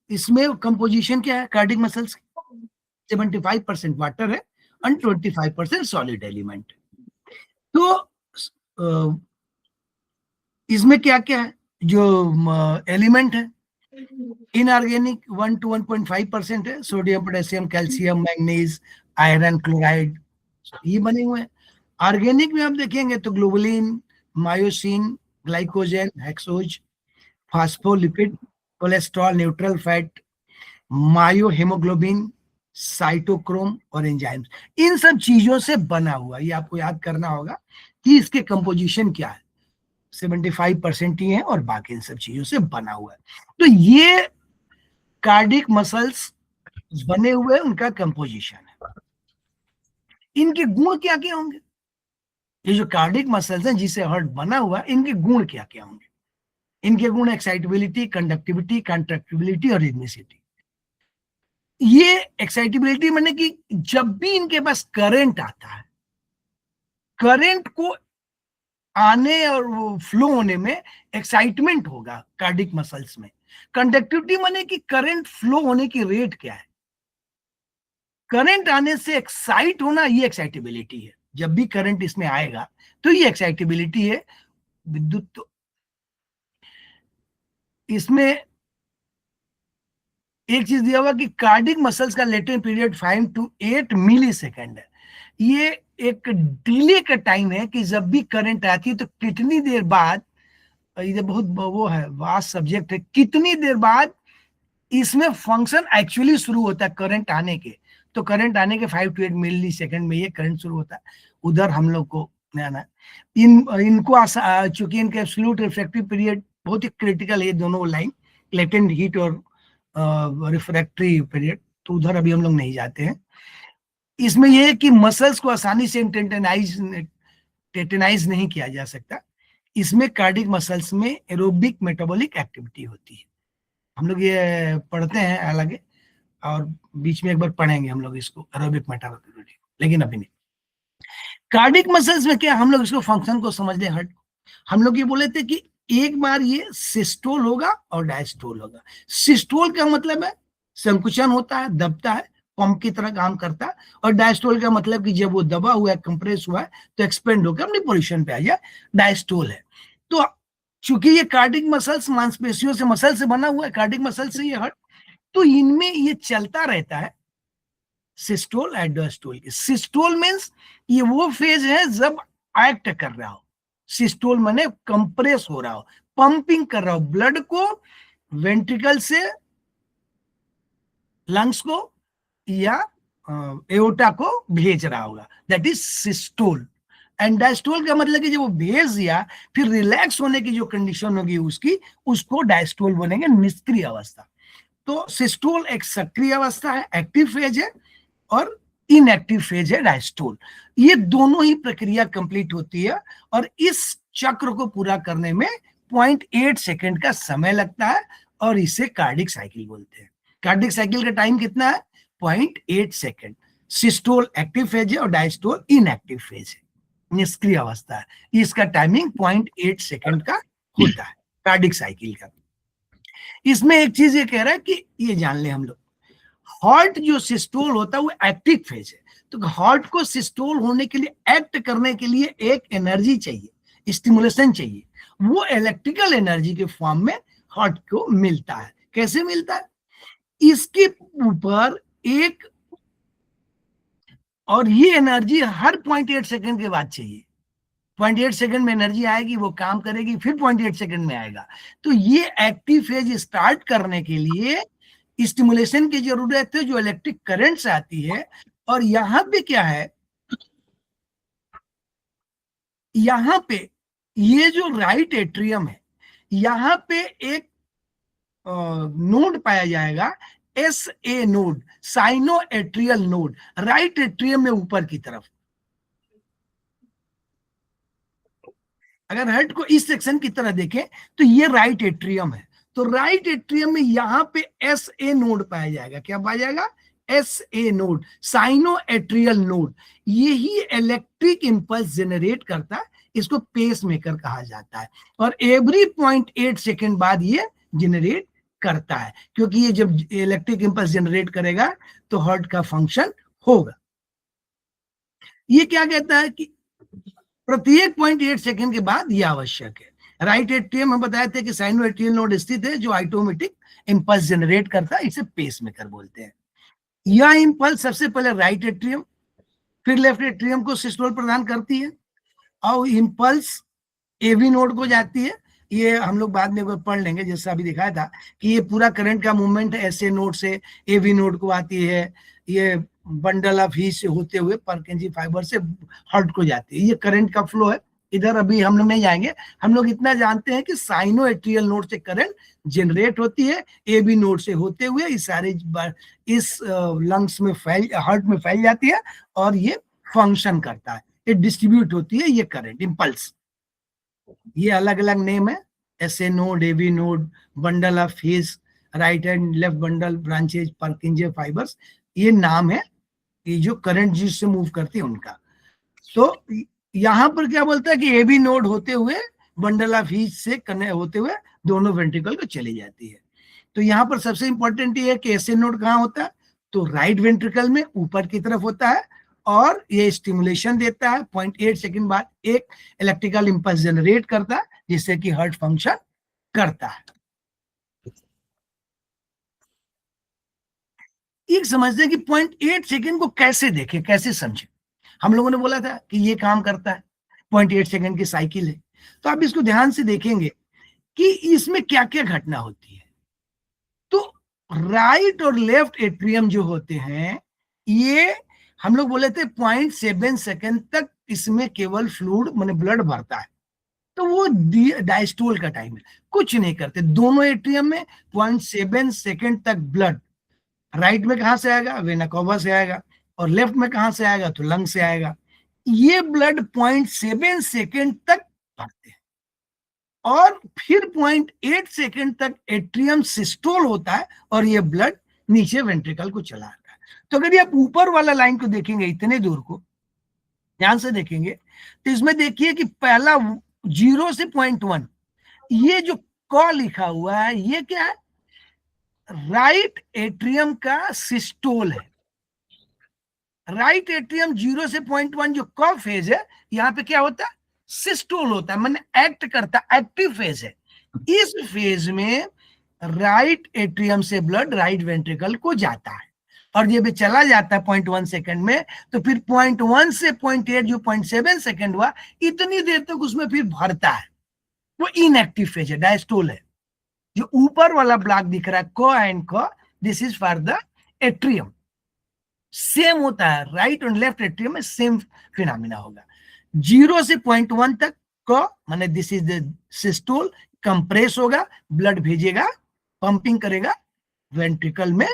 Speaker 3: इसमें कंपोजिशन क्या है कार्डिक मसल्स, 75% वाटर है एंड 25% सॉलिड एलिमेंट। तो इसमें क्या क्या है जो एलिमेंट है, इनऑर्गेनिक 1 to 1.5% है, sodium, potassium, calcium, manganese, iron, chloride, ये बने हुए हैं। ऑर्गेनिक में आप देखेंगे तो globulin, myosin, glycogen, hexose, phospholipid, cholesterol, neutral fat, myohaemoglobin, cytochrome और एंजाइम्स, इन सब चीजों से बना हुआ। ये आपको याद करना होगा कि इसके कंपोजिशन क्या है। 75% ही है और बाकी इन सब चीजों से बना हुआ है। तो ये कार्डिक मसल्स बने हुए उनका कंपोजिशन है। इनके गुण क्या क्या होंगे? ये जो कार्डिक मसल्स हैं जिसे हार्ट बना हुआ है, इनके गुण क्या क्या होंगे? इनके गुण एक्साइटेबिलिटी, कंडक्टिविटी, कंट्रैक्टिबिलिटी और रिदमिसिटी। ये एक्साइटेबिलिटी माने कि जब भी इनके पास करंट आता है, करंट को आने और वो फ्लो होने में एक्साइटमेंट होगा कार्डिक मसल्स में। कंडक्टिविटी माने कि करंट फ्लो होने की रेट क्या है। करंट आने से एक्साइट होना, ये एक्साइटेबिलिटी है। जब भी करंट इसमें आएगा तो ये एक्साइटेबिलिटी है। विद्युत तो इसमें एक चीज दिया हुआ कि कार्डिक मसल्स का latent period 5 to 8 millisecond है। ये एक डिले का टाइम है कि जब भी करंट आती है तो कितनी देर बाद, ये बहुत वो है, वास्ट सब्जेक्ट है, कितनी देर बाद इसमें फंक्शन एक्चुअली शुरू होता है करंट आने के। तो करंट आने के 5 to 8 मिली सेकेंड में ये करंट शुरू होता है। उधर हम लोग को आना इनको चूंकि इनके एब्सोल्यूट रिफ्रैक्टिव पीरियड बहुत ही क्रिटिकल है, दोनों लाइन, लेटेंट हीट और रिफ्रैक्टरी पीरियड, तो उधर अभी हम लोग नहीं जाते हैं। इसमें यह है कि मसल्स को आसानी से टेटेनाइज नहीं किया जा सकता। इसमें कार्डिक मसल्स में एरोबिक मेटाबॉलिक एक्टिविटी होती है। हम लोग ये पढ़ते हैं अलग, और बीच में एक बार पढ़ेंगे हम लोग इसको, एरोबिक मेटाबॉलिक, लेकिन अभी नहीं। कार्डिक मसल्स में क्या, हम लोग इसको फंक्शन को समझ लें। हट, हम लोग ये बोले थे कि एक बार ये सिस्टोल होगा और डायस्टोल होगा। सिस्टोल का मतलब है संकुचन होता है, दबता है, पंप की तरह काम करता है। और डायस्टोल का मतलब कि जब वो दबा हुआ है, कंप्रेस हुआ है, तो एक्सपेंड होकर अपनी पोजीशन पे आ जाए, डायस्टोल है। तो चूंकि ये कार्डिक मसल्स मांसपेशियों से, मसल से बना हुआ है, कार्डिक मसल से ये हट, तो इनमें ये चलता रहता है systole and diastole. Systole means ये वो फेज है जब एक्ट कर रहा हो। सिस्टोल माने कंप्रेस हो रहा हो, पंपिंग कर रहा हो, ब्लड को वेंट्रिकल से लंग्स को या एओर्टा को भेज रहा होगा, that is systole. And diastole का मतलब कि जब वो भेज दिया, फिर रिलैक्स होने की जो कंडीशन होगी उसकी, उसको डायस्टोल बोलेंगे, निष्क्रिय अवस्था। तो सिस्टोल एक सक्रिय अवस्था है, एक्टिव फेज है, और इनएक्टिव फेज है डायस्टोल। ये दोनों ही प्रक्रिया कंप्लीट होती है और इस चक्र को पूरा करने में 0.8 सेकेंड का समय लगता है, और इसे कार्डिक साइकिल बोलते हैं। कार्डिक साइकिल का टाइम कितना है? 0.8 सेकेंड। सिस्टोल एक्टिव फेज है और डायस्टोल इनएक्टिव फेज है, निष्क्रिय अवस्था है। इसका टाइमिंग 0.8 सेकेंड का होता है कार्डिक साइकिल का। इसमें एक चीज ये कह रहा है कि ये जान ले हम लोग, हार्ट जो सिस्टोल होता है वो एक्टिव फेज है। तो हार्ट को सिस्टोल होने के लिए, एक्ट करने के लिए एक एनर्जी चाहिए, स्टिमुलेशन चाहिए। वो इलेक्ट्रिकल एनर्जी के फॉर्म में हार्ट को मिलता है। कैसे मिलता है? इसके ऊपर एक, और ये एनर्जी हर 0.8 सेकेंड के बाद चाहिए। 0.8 सेकेंड में एनर्जी आएगी, वो काम करेगी, फिर 0.8 सेकेंड में आएगा। तो ये एक्टिव फेज स्टार्ट करने के लिए स्टिमुलेशन की जरूरत है, जो इलेक्ट्रिक करंट से आती है। और यहां पे क्या है, यहां पे ये जो राइट एट्रियम है, यहां पे एक नोड पाया जाएगा, SA node, cyano atrial node, right atrium में ऊपर की तरफ। अगर हार्ट को इस सेक्शन की तरह देखें तो ये राइट एट्रियम है। तो राइट एट्रियम में यहां पे SA नोड पाया जाएगा। क्या पाया जाएगा? SA node, cyano atrial node. यही इलेक्ट्रिक इंपल्स जनरेट करता है, इसको पेस मेकर कहा जाता है। और एवरी 0.8 सेकेंड बाद ये जनरेट करता है, क्योंकि ये जब इलेक्ट्रिक इंपल्स जनरेट करेगा तो हार्ट का फंक्शन होगा। ये क्या कहता है कि प्रत्येक 0.8 सेकंड के बाद ये आवश्यक है। राइट एट्रियम हम बताए थे कि साइनो एट्रियल नोड स्थित है जो ऑटोमेटिक इंपल्स जनरेट करता है, इसे पेसमेकर बोलते हैं। यह इंपल्स सबसे पहले राइट एट्रियम फिर लेफ्ट एट्रियम को सिस्टोल प्रदान करती है और इंपल्स एवी नोड को जाती है। ये हम लोग बाद में पढ़ लेंगे, जैसे अभी दिखाया था कि ये पूरा करंट का मूवमेंट ऐसे नोड से एवी नोड को आती है, ये बंडल ऑफ हीट से होते हुए परकिंजी फाइबर से हार्ट को जाती है। ये करंट का फ्लो है, इधर अभी हम लोग नहीं जाएंगे। हम लोग इतना जानते हैं कि साइनो एट्रियल नोड से करंट जनरेट होती है, एबी नोड से होते हुए इस सारे इस लंग्स में हार्ट में फैल जाती है और ये फंक्शन करता है, ये डिस्ट्रीब्यूट होती है ये करंट इंपल्स। ये अलग अलग नेम है, SA node, AV node, bundle of His, right and left bundle branches, Purkinje fibres, ये नाम है ये जो करंट जिससे मूव करती है उनका। तो यहां पर क्या बोलता है कि एबी नोड होते हुए बंडल ऑफ हीट से कनेक्ट होते हुए दोनों वेंट्रिकल को चली जाती है। तो यहाँ पर सबसे इंपॉर्टेंट ये है कि एसए नोड कहाँ होता है, तो राइट वेंट्रिकल में ऊपर की तरफ होता है और ये स्टिमुलेशन देता है। 0.8 सेकंड बाद एक इलेक्ट्रिकल इंपल्स जनरेट करता है जिससे कि हार्ट फंक्शन करता है। एक समझते हैं कि 0.8 सेकंड को कैसे देखें, कैसे समझें। हम लोगों ने बोला था कि ये काम करता है, 0.8 सेकंड की साइकिल है। तो आप इसको ध्यान से देखेंगे कि इसमें क्या क्या घटना होती है। तो राइट और लेफ्ट एट्रियम जो होते हैं ये हम लोग बोले थे 0.7 सेकंड तक इसमें केवल फ्लूइड माने ब्लड भरता है, तो वो डायस्टोल का टाइम है, कुछ नहीं करते। दोनों एट्रियम में 0.7 सेकंड तक ब्लड राइट में कहां से आएगा, वेना कावा से आएगा, और लेफ्ट में कहां से आएगा, तो लंग से आएगा। ये ब्लड 0.7 सेकंड तक भरते हैं और फिर 0.8 सेकंड तक एट्रियम सिस्टोल होता है और ये ब्लड नीचे वेंट्रिकल को चला आता है। तो अगर आप ऊपर वाला लाइन को देखेंगे, इतने दूर को ध्यान से देखेंगे, तो इसमें देखिए कि पहला 0 से 0.1 ये जो क लिखा हुआ है ये क्या है, राइट एट्रियम का सिस्टोल है। राइट एट्रियम 0 से 0.1 जो क फेज है, यहाँ पे क्या होता है, सिस्टोल होता है, माने एक्ट करता है, एक्टिव फेज है। इस फेज में राइट एट्रियम से ब्लड राइट वेंट्रिकल को जाता है और ये भी चला जाता है 0.1 सेकंड में। तो फिर 0.1 से 0.8 जो 0.7 सेकंड हुआ, इतनी देर तक उसमें फिर भरता है, वो इनएक्टिव फेज है, डायस्टोल है। जो ऊपर वाला ब्लॉक दिख रहा है को एंड को, this is for the atrium. Same होता है राइट और लेफ्ट एट्रियम में, सेम फिनोमिना होगा। 0 से 0.1 तक को माने this is the systole, compress होगा, ब्लड भेजेगा, पंपिंग करेगा वेंट्रिकल में,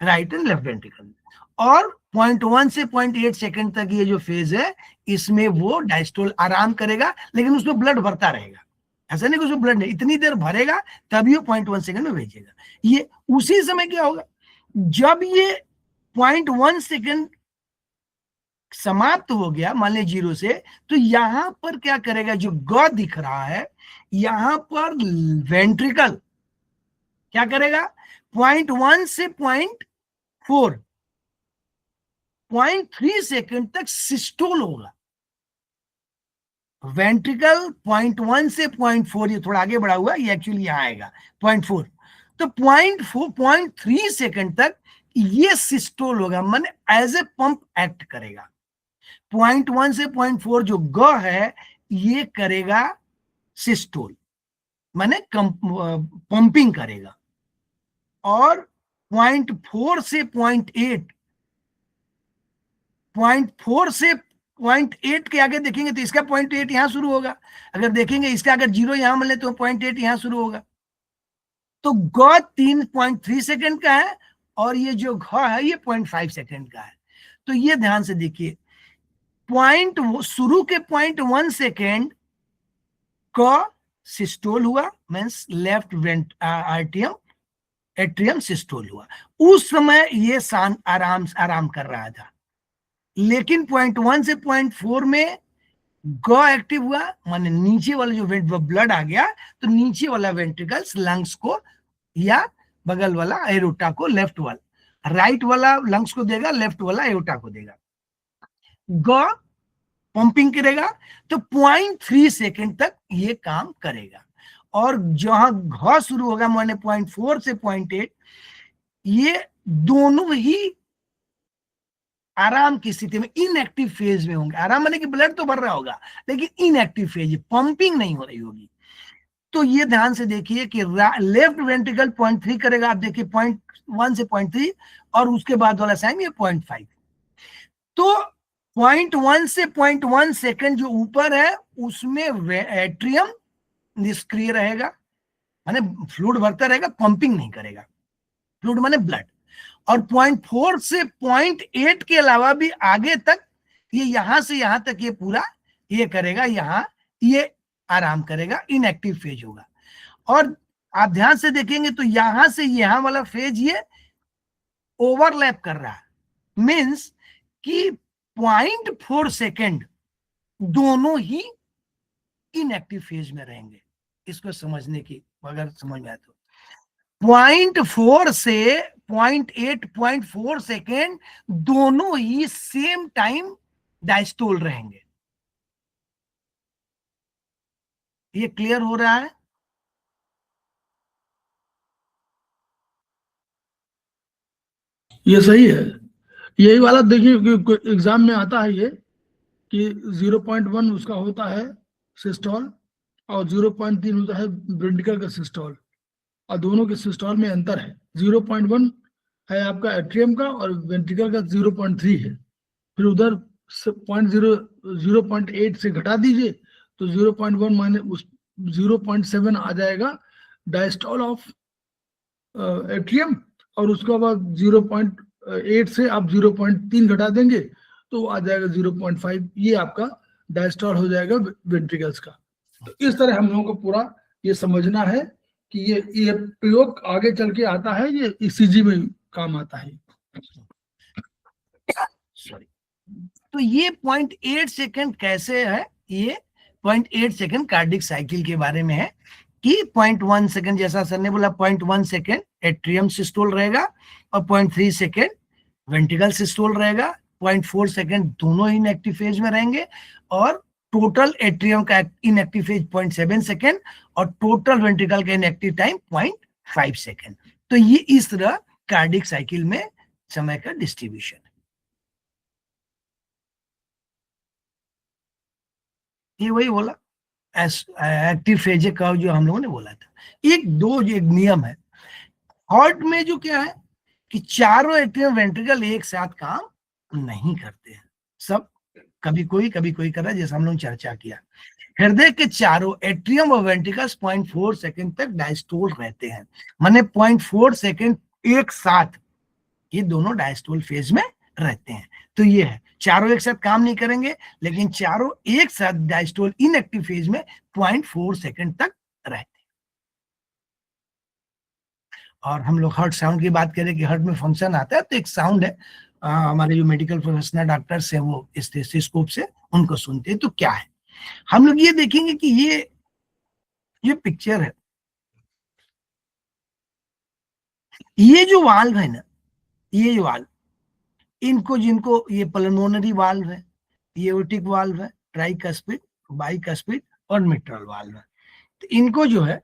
Speaker 3: राइट एंड लेफ्ट वेंट्रिकल में। और 0.1 से 0.8 सेकंड तक ये जो फेज है इसमें वो डायस्टोल आराम करेगा, लेकिन उसमें ब्लड भरता रहेगा। ऐसा नहीं कि उसमें ब्लड नहीं, इतनी देर भरेगा तभी वो 0.1 सेकंड में भेजेगा। ये उसी समय क्या होगा, जब ये 0.1 सेकंड समाप्त हो गया मान लीजिए 0 से, तो यहां पर क्या करेगा, जो ग दिख रहा है यहां पर वेंट्रिकल क्या करेगा, 0.1 से 0.4 0.3 सेकंड तक सिस्टोल होगा। वेंट्रिकल 0.1 से 0.4, ये थोड़ा आगे बढ़ा हुआ, ये एक्चुअली यहां आएगा 0.4। तो 0.3 सेकंड तक ये सिस्टोल होगा, माने एज ए पंप एक्ट करेगा। 0.1 से 0.4 जो ग है ये करेगा सिस्टोल, माने पंपिंग करेगा। और 0.4 से 0.8, 0.4 से 0.8 के आगे देखेंगे तो इसका 0.8 यहां शुरू होगा। अगर देखेंगे इसका अगर 0 यहां मान ले तो 0.8 यहां शुरू होगा। तो ग 3.3 सेकंड का है और ये जो घ है ये 0.5 सेकंड का है। तो ये ध्यान से देखिए, शुरू के 0.1 सेकंड क सिस्टोल हुआ, मींस लेफ्ट एट्रियम सिस्टोल हुआ। उस समय ये आराम कर रहा था। लेकिन 0.1 से 0.4 में ग एक्टिव हुआ, माने नीचे वाला जो ब्लड आ गया, तो नीचे वाला वेंट्रिकल्स लंग्स को या बगल वाला एरोटा को, लेफ्ट वाला, राइट वाला लंग्स को देगा, लेफ्ट वाला एरोटा को देगा। ग पंपिंग करेगा तो 0.3 सेकेंड तक ये काम करेगा। और जहां घ शुरू होगा माने 0.4 से 0.8, ये दोनों ही आराम की स्थिति में, इनएक्टिव फेज में होंगे। आराम माने कि ब्लड तो बढ़ रहा होगा लेकिन इनएक्टिव फेज, पंपिंग नहीं हो रही होगी। तो ये ध्यान से देखिए कि लेफ्ट वेंट्रिकल 0.3 करेगा, आप देखिए 0.1 से 0.3, और उसके बाद वाला साइन ये 0.5। तो 0.1 से 0.1 सेकेंड जो ऊपर है उसमें एट्रियम निष्क्रिय रहेगा, माने फ्लूइड भरता रहेगा, पंपिंग नहीं करेगा। फ्लूइड माने ब्लड। और 0.4 से 0.8 के अलावा भी आगे तक ये यहां से यहां तक ये पूरा ये करेगा, यहां ये आराम करेगा, इनएक्टिव फेज होगा। और आप ध्यान से देखेंगे तो यहां से यहां वाला फेज ये ओवरलैप कर रहा है, मीन्स कि 0.4 सेकेंड दोनों ही इनएक्टिव फेज में रहेंगे। इसको समझने की अगर समझ में आए तो 0.4 से 0.8, 0.4 सेकेंड दोनों ही सेम टाइम डायस्टोल रहेंगे। ये क्लियर हो रहा है?
Speaker 2: ये सही है। यही वाला देखिए एग्जाम में आता है ये कि 0.1 उसका होता है सिस्टोल और 0.3 होता है वेंट्रिकल का सिस्टोल, और दोनों के सिस्टोल में अंतर है। 0.1 है आपका एट्रियम का और वेंट्रिकल का 0.3 है। फिर उधर 0.8 से घटा दीजिए तो 0.1 माने उस 0.7 आ जाएगा डायस्टोल ऑफ एट्रियम, और उसके बाद 0.8 से आप 0.3 घटा देंगे तो आ जाएगा 0.5। ये आपका डायस्टोल हो जाएगा वेंट्रिकल्स का। तो इस तरह हम लोगों को पूरा ये समझना है कि ये प्रयोग आगे चल के आता है, ये ईसीजी में काम आता है।
Speaker 3: सॉरी। तो ये 0.8 सेकेंड कैसे है? ये 0.8 सेकेंड कार्डिक साइकिल के बारे में है कि 0.1 सेकेंड, जैसा सर ने बोला 0.1 सेकेंड एट्रियम सिस्टोल रहेगा और 0.3 सेकेंड वेंट्रिकल सिस्टोल रहेगा, 0.4 सेकेंड दोनों इनएक्टिव फेज में रहेंगे, और टोटल एट्रियम का इनएक्टिव फेज 0.7 सेकेंड और टोटल वेंट्रिकल का इनएक्टिव टाइम 0.5 सेकेंड। तो ये इस तरह कार्डिक साइकिल में समय का डिस्ट्रीब्यूशन है। ये वही बोला एक्टिव फेज का जो हम लोगों ने बोला था। एक नियम है हार्ट में, जो क्या है कि चारों एट्रियम वेंट्रिकल एक साथ काम नहीं करते हैं। सब कभी कोई कर रहा है, जैसा हम लोग चर्चा किया। हृदय के चारों एट्रियम और वेंट्रिकल्स 0.4 सेकेंड तक डायस्टोल रहते हैं, माने 0.4 सेकेंड एक साथ ये दोनों डायस्टोल फेज में रहते हैं। तो ये है, चारों एक साथ काम नहीं करेंगे लेकिन चारों एक साथ डायस्टोल इनएक्टिव फेज में 0.4 सेकेंड तक रहते हैं। और हम लोग हार्ट साउंड की बात करें कि हार्ट में फंक्शन आता है, तो एक साउंड है, हमारे जो मेडिकल प्रोफेशनल डॉक्टर्स हैं वो स्टेथोस्कोप से उनको सुनते हैं। तो क्या है, हम लोग ये देखेंगे कि ये पिक्चर है, ये जो वाल्व है ना, ये वाल्व, इनको जिनको ये पल्मोनरी वाल्व है, ये एओर्टिक वाल्व है, ट्राइकस्पिड, बाइकस्पिड और मिट्रल वाल्व है। तो इनको जो है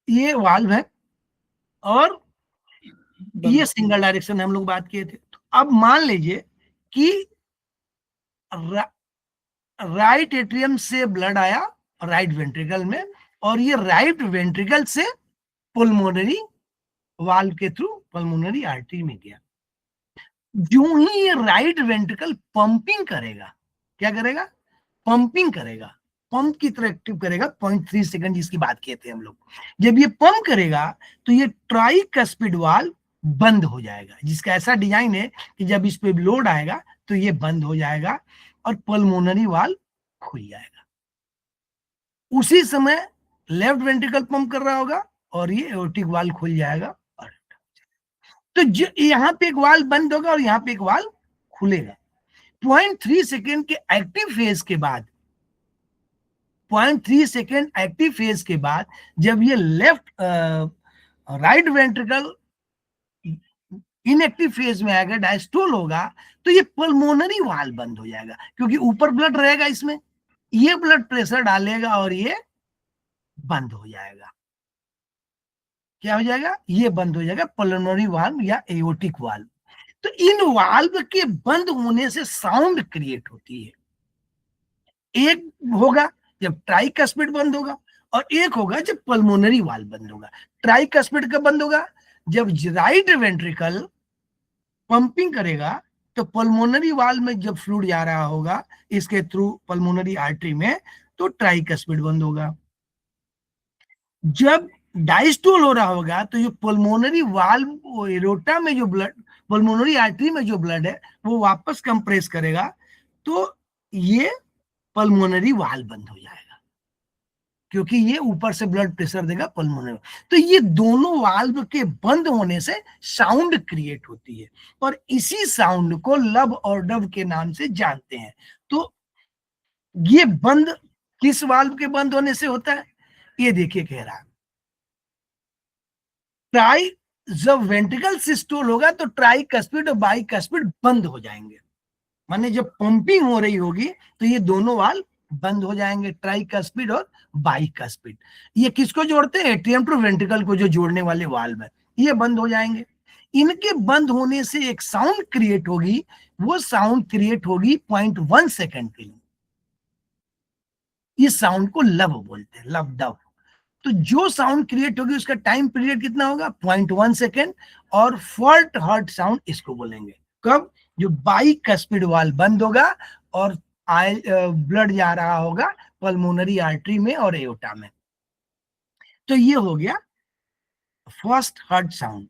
Speaker 3: ये वाल्व है और ये सिंगल डायरेक्शन हम लोग बात किए थे। तो अब मान लीजिए कि राइट एट्रियम से ब्लड आया राइट वेंट्रिकल में, और ये राइट वेंट्रिकल से पुल्मोनरी वाल्व के थ्रू पल्मोनरी आर्टरी में गया। जो ही ये राइट वेंट्रिकल पंपिंग करेगा, क्या करेगा? पंपिंग करेगा, पंप की तरह एक्टिव करेगा। 0.3 सेकंड जिसकी बात किए थे हम लोग। जब ये पंप करेगा तो ये ट्राइकस्पिड वाल्व बंद हो जाएगा, जिसका ऐसा डिजाइन है कि जब इस पे लोड आएगा तो ये बंद हो जाएगा और पल्मोनरी वाल्व खुल जाएगा। उसी समय लेफ्ट वेंट्रिकल पंप कर रहा होगा और ये एओर्टिक वाल्व खुल जाएगा। तो यहाँ पे एक वाल्व बंद होगा और यहाँ पे एक वाल्व खुलेगा। 0.3 सेकेंड के एक्टिव फेज के बाद 0.3 सेकेंड एक्टिव फेज के बाद जब ये left right ventricle inactive phase में आएगा, डायस्टोल होगा, तो ये पल्मोनरी वाल्व बंद हो जाएगा, क्योंकि ऊपर ब्लड रहेगा, इसमें ये ब्लड प्रेशर डालेगा और ये बंद हो जाएगा। क्या हो जाएगा? ये बंद हो जाएगा, पल्मोनरी वाल्व या एओर्टिक वाल्व। तो इन वाल्व के बंद होने से साउंड क्रिएट होती है। एक होगा जब ट्राइकस्पिड बंद होगा और एक होगा जब पल्मोनरी वाल्व बंद होगा। ट्राइकस्पिड कब बंद होगा? जब राइट वेंट्रिकल पंपिंग करेगा तो पल्मोनरी वाल्व में जब फ्लूइड जा रहा होगा इसके थ्रू पल्मोनरी आर्टरी में, तो ट्राइकस्पिड बंद होगा। जब डायस्टोल हो रहा होगा तो जो पल्मोनरी वाल्व एरोटा में जो ब्लड, पल्मोनरी आर्टरी में जो ब्लड है वो वापस कंप्रेस करेगा, तो ये पल्मोनरी वाल्व बंद हो जाएगा, क्योंकि ये ऊपर से ब्लड प्रेशर देगा पल्मोनरी। तो ये दोनों वाल्व के बंद होने से साउंड क्रिएट होती है और इसी साउंड को लब और डब के नाम से जानते हैं। तो ये बंद किस वाल्व के बंद होने से होता है? ये देखिए कह रहा है, जब वेंट्रिकल सिस्टोल होगा तो ट्राइकस्पिड और बाइकस्पिड बंद हो जाएंगे। माने जब पंपिंग हो रही होगी तो ये दोनों वाल्व बंद हो जाएंगे, ट्राइकस्पिड और बाइकस्पिड। ये किसको जोड़ते हैं? एट्रियम टू वेंट्रिकल को जो जोड़ने वाले वाल्व है, ये बंद हो जाएंगे। इनके बंद होने से एक साउंड क्रिएट होगी, वो साउंड क्रिएट होगी 0.1 सेकेंड के लिए। इस साउंड को लब बोलते हैं, लब डब। तो जो साउंड क्रिएट होगी उसका टाइम पीरियड कितना होगा? 0.1 सेकेंड। और फॉल्ट हर्ट साउंड इसको बोलेंगे। कब? जो बाइकस्पिड वाल्व बंद होगा और ब्लड जा रहा होगा पल्मोनरी आर्टरी में और एओर्टा में। तो ये हो गया फर्स्ट हर्ट साउंड।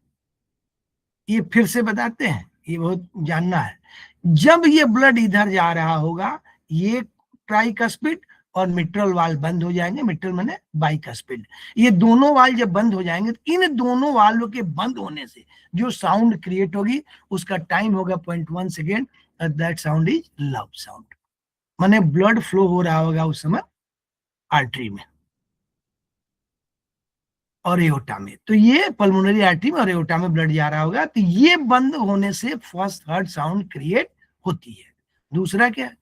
Speaker 3: ये फिर से बताते हैं, ये बहुत जानना है। जब ये ब्लड इधर जा रहा होगा, ये ट्राइकस्पिड और मिट्रल वाल्व बंद हो जाएंगे। मिट्रल माने बाइकस्पिड। ये दोनों वाल्व जब बंद हो जाएंगे तो इन दोनों वाल्व के बंद होने से जो साउंड क्रिएट होगी उसका टाइम होगा 0.1 सेकेंड। दैट साउंड इज लब साउंड। माने ब्लड फ्लो हो रहा होगा उस समय आर्टरी में और एओर्टा में। तो ये पल्मोनरी आर्टरी में और एओर्टा में ब्लड जा रहा होगा, तो ये बंद होने से फर्स्ट हर्ट साउंड क्रिएट होती है। दूसरा क्या है?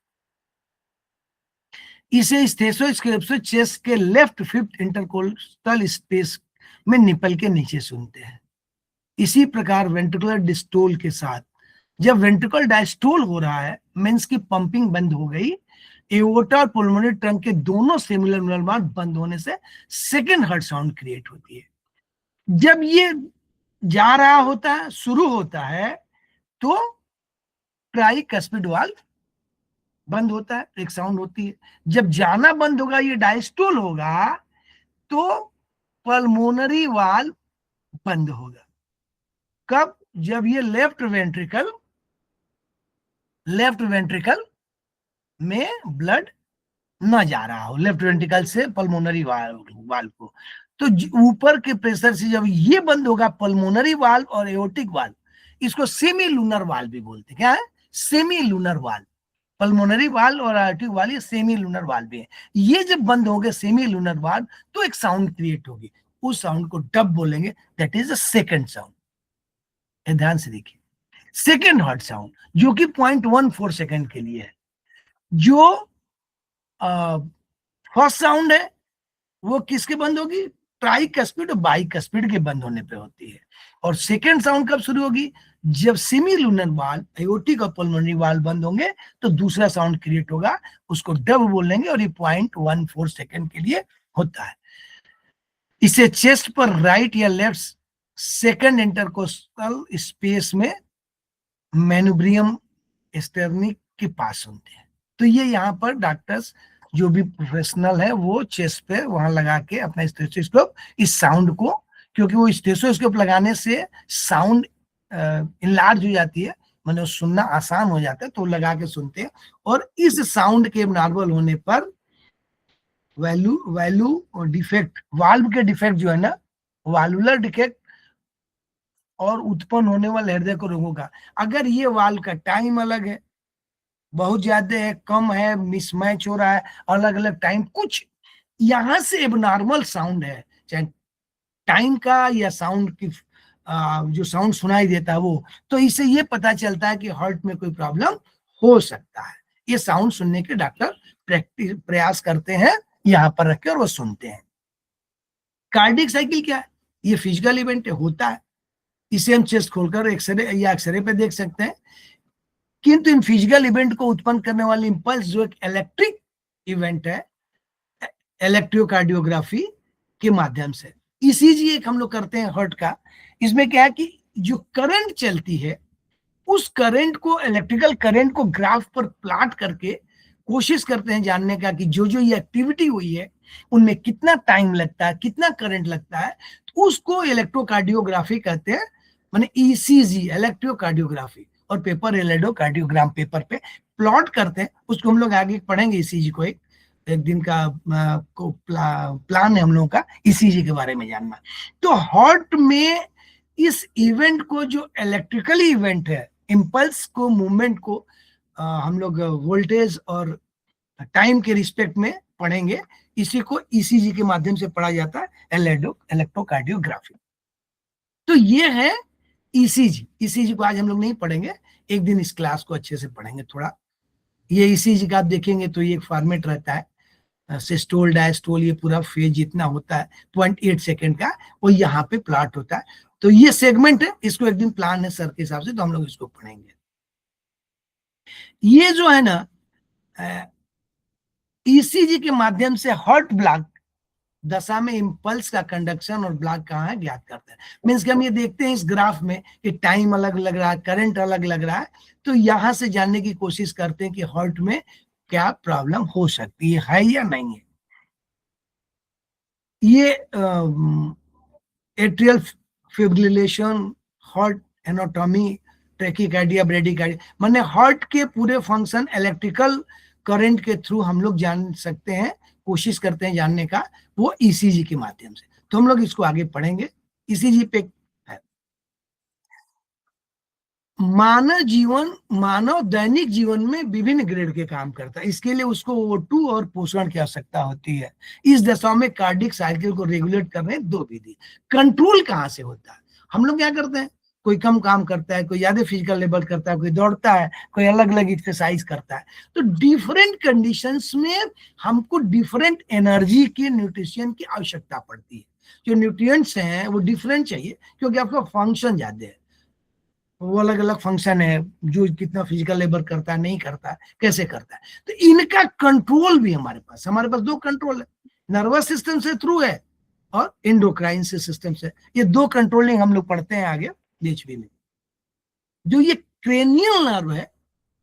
Speaker 3: इसे स्टेथोस्कोप चेस्ट के लेफ्ट फिफ्थ इंटरकोस्टल स्पेस में निपल के नीचे सुनते हैं। इसी प्रकार वेंट्रिकुलर डिस्टोल के साथ जब वेंट्रिकल डायस्टोल हो रहा है, मींस की पंपिंग बंद हो गई, एओर्टा और पुल्मोनरी ट्रंक के दोनों सेमुलर निर्माण बंद होने से सेकेंड हर्ट साउंड क्रिएट होती है। जब ये जा रहा होता है, शुरू होता है, तो ट्राइकस्पिड वाल्व बंद होता है, एक साउंड होती है। जब जाना बंद होगा, ये डायस्टोल होगा, तो पल्मोनरी वाल्व बंद होगा। कब? जब ये लेफ्ट वेंट्रिकल में ब्लड न जा रहा हो, लेफ्ट वेंट्रिकल से पल्मोनरी वाल्व को। तो ऊपर के प्रेशर से जब ये बंद होगा, पल्मोनरी वाल्व और एओर्टिक वाल्व, इसको सेमी लूनर वाल्व भी बोलते हैं। क्या है? Semi lunar valve. Pulmonary valve और आर्टरी वाल्व ये सेमी लूनर वाल्व भी है। ये जब बंद होंगे सेमी लूनर वाल्व, तो एक साउंड क्रिएट होगी, उस साउंड को डब बोलेंगे। That is the second sound. ध्यान से देखिए, सेकंड हर्ट साउंड जो कि 0.14 सेकंड के लिए है। जो फर्स्ट साउंड है वो किसके बंद होगी? ट्राइकस्पिड और बाइकस्पिड के बंद होने पे होती है। और सेकंड साउंड कब शुरू होगी? जब सेमी लूनर वाल्व, एओर्टिक और पल्मोनरी वाल्व बंद होंगे, तो दूसरा साउंड क्रिएट होगा, उसको डब बोलेंगे और ये 0.14 सेकंड के लिए होता है। इसे चेस्ट पर राइट या लेफ्ट सेकंड इंटरकोस्टल स्पेस में मेनुब्रियम स्टेर्निक के पास सुनते हैं। तो ये यहाँ पर डॉक्टर्स जो भी प्रोफेशनल है वो चेस्ट पे वहां लगा के अपना स्टेथोस्कोप, इस साउंड को, क्योंकि वो स्टेथोस्कोप लगाने से साउंड इनलार्ज हो जाती है, मतलब सुनना आसान हो जाता है, तो लगा के सुनते हैं। और इस साउंड के नॉर्मल होने पर वैल्यू और डिफेक्ट, वाल्व के डिफेक्ट जो है ना, वाल्वुलर डिफेक्ट और उत्पन्न होने वाले हृदय को रोगों का, अगर ये वाल्व का टाइम अलग है, बहुत ज्यादा है, कम है, मिसमैच हो रहा है, अलग अलग टाइम, कुछ यहां से एबनॉर्मल साउंड है, चाहे टाइम का या साउंड की जो साउंड सुनाई देता है वो, तो इससे ये पता चलता है कि हार्ट में कोई प्रॉब्लम हो सकता है। ये साउंड सुनने के डॉक्टर प्रयास करते हैं यहाँ पर रख के और वो सुनते हैं। कार्डियक साइकिल क्या है? ये फिजिकल इवेंट होता है, इसे हम चेस्ट खोलकर एक्सरे या एक्सरे पे देख सकते हैं, किंतु इन फिजिकल इवेंट को उत्पन्न करने वाली इंपल्स जो एक इलेक्ट्रिक इवेंट है, इलेक्ट्रोकार्डियोग्राफी के माध्यम से। ईसीजी एक हम लोग करते हैं हार्ट का, इसमें क्या है कि जो करंट चलती है उस करंट को, इलेक्ट्रिकल करंट को ग्राफ पर प्लॉट करके कोशिश करते हैं जानने का कि जो जो ये एक्टिविटी हुई है उनमें कितना टाइम लगता है, कितना करंट लगता है, तो उसको इलेक्ट्रोकार्डियोग्राफी कहते हैं, माने ईसीजी इलेक्ट्रोकार्डियोग्राफी, और पेपर इलेक्ट्रोकार्डियोग्राम पेपर पे प्लॉट करते हैं। उसको हम लोग आगे पढ़ेंगे, ईसीजी को एक दिन का प्लान है हम लोगों का ईसीजी के बारे में जानना। तो हार्ट में इस इवेंट को, जो इलेक्ट्रिकली इवेंट है, इम्पल्स को, मूवमेंट को हम लोग वोल्टेज और टाइम के रिस्पेक्ट में पढ़ेंगे। इसी को ईसीजी के माध्यम से पढ़ा जाता है, इलेक्ट्रोकार्डियोग्राफी। तो ये है ईसीजी। ईसीजी को आज हम लोग नहीं पढ़ेंगे, एक दिन इस क्लास को अच्छे से पढ़ेंगे थोड़ा। ये ईसीजी का आप देखेंगे तो ये एक फॉर्मेट रहता है, सिस्टोल डायस्टोल, ये पूरा फेज जितना होता है 0.8 सेकेंड का, वो यहाँ पे प्लॉट होता है। तो ये सेगमेंट है, इसको एक दिन प्लान है सर के हिसाब से, तो हम लोग इसको पढ़ेंगे। ये जो है ना ईसीजी के माध्यम से हार्ट ब्लॉक दशा में इंपल्स का कंडक्शन और ब्लॉक कहाँ है ज्ञात करते हैं। मीन्स कि हम ये देखते हैं इस ग्राफ में कि टाइम अलग लग रहा है, करंट अलग लग रहा है, तो यहां से जानने की कोशिश करते हैं कि हार्ट में क्या प्रॉब्लम हो सकती है या नहीं है। ये atrial fibrillation, heart anatomy, tachycardia, bradycardia, माने हार्ट के पूरे फंक्शन इलेक्ट्रिकल करंट के थ्रू हम लोग जान सकते हैं, कोशिश करते हैं जानने का, वो ईसीजी के माध्यम से। तो हम लोग इसको आगे पढ़ेंगे। ईसीजी पे है मानव दैनिक जीवन में विभिन्न ग्रेड के काम करता है। इसके लिए उसको O2 और पोषण की आवश्यकता होती है। इस दशा में कार्डियक साइकिल को रेगुलेट करने दो विधि। कंट्रोल कहाँ से होता है? हम लोग क्या करते हैं, कोई कम काम करता है, कोई ज्यादा फिजिकल लेबर करता है, कोई दौड़ता है, कोई अलग अलग एक्सरसाइज करता है। तो डिफरेंट कंडीशंस में हमको डिफरेंट एनर्जी की, न्यूट्रिशन की आवश्यकता पड़ती है। जो न्यूट्रिएंट्स हैं वो डिफरेंट चाहिए, क्योंकि आपका फंक्शन ज्यादा है, वो अलग अलग फंक्शन है, जो कितना फिजिकल लेबर करता है, नहीं करता है, कैसे करता है। तो इनका कंट्रोल भी हमारे पास दो कंट्रोल है, नर्वस सिस्टम से थ्रू है और एंडोक्राइन से सिस्टम से। ये दो कंट्रोलिंग हम लोग पढ़ते हैं आगे DHB में। जो ये क्रेनियल नर्व है,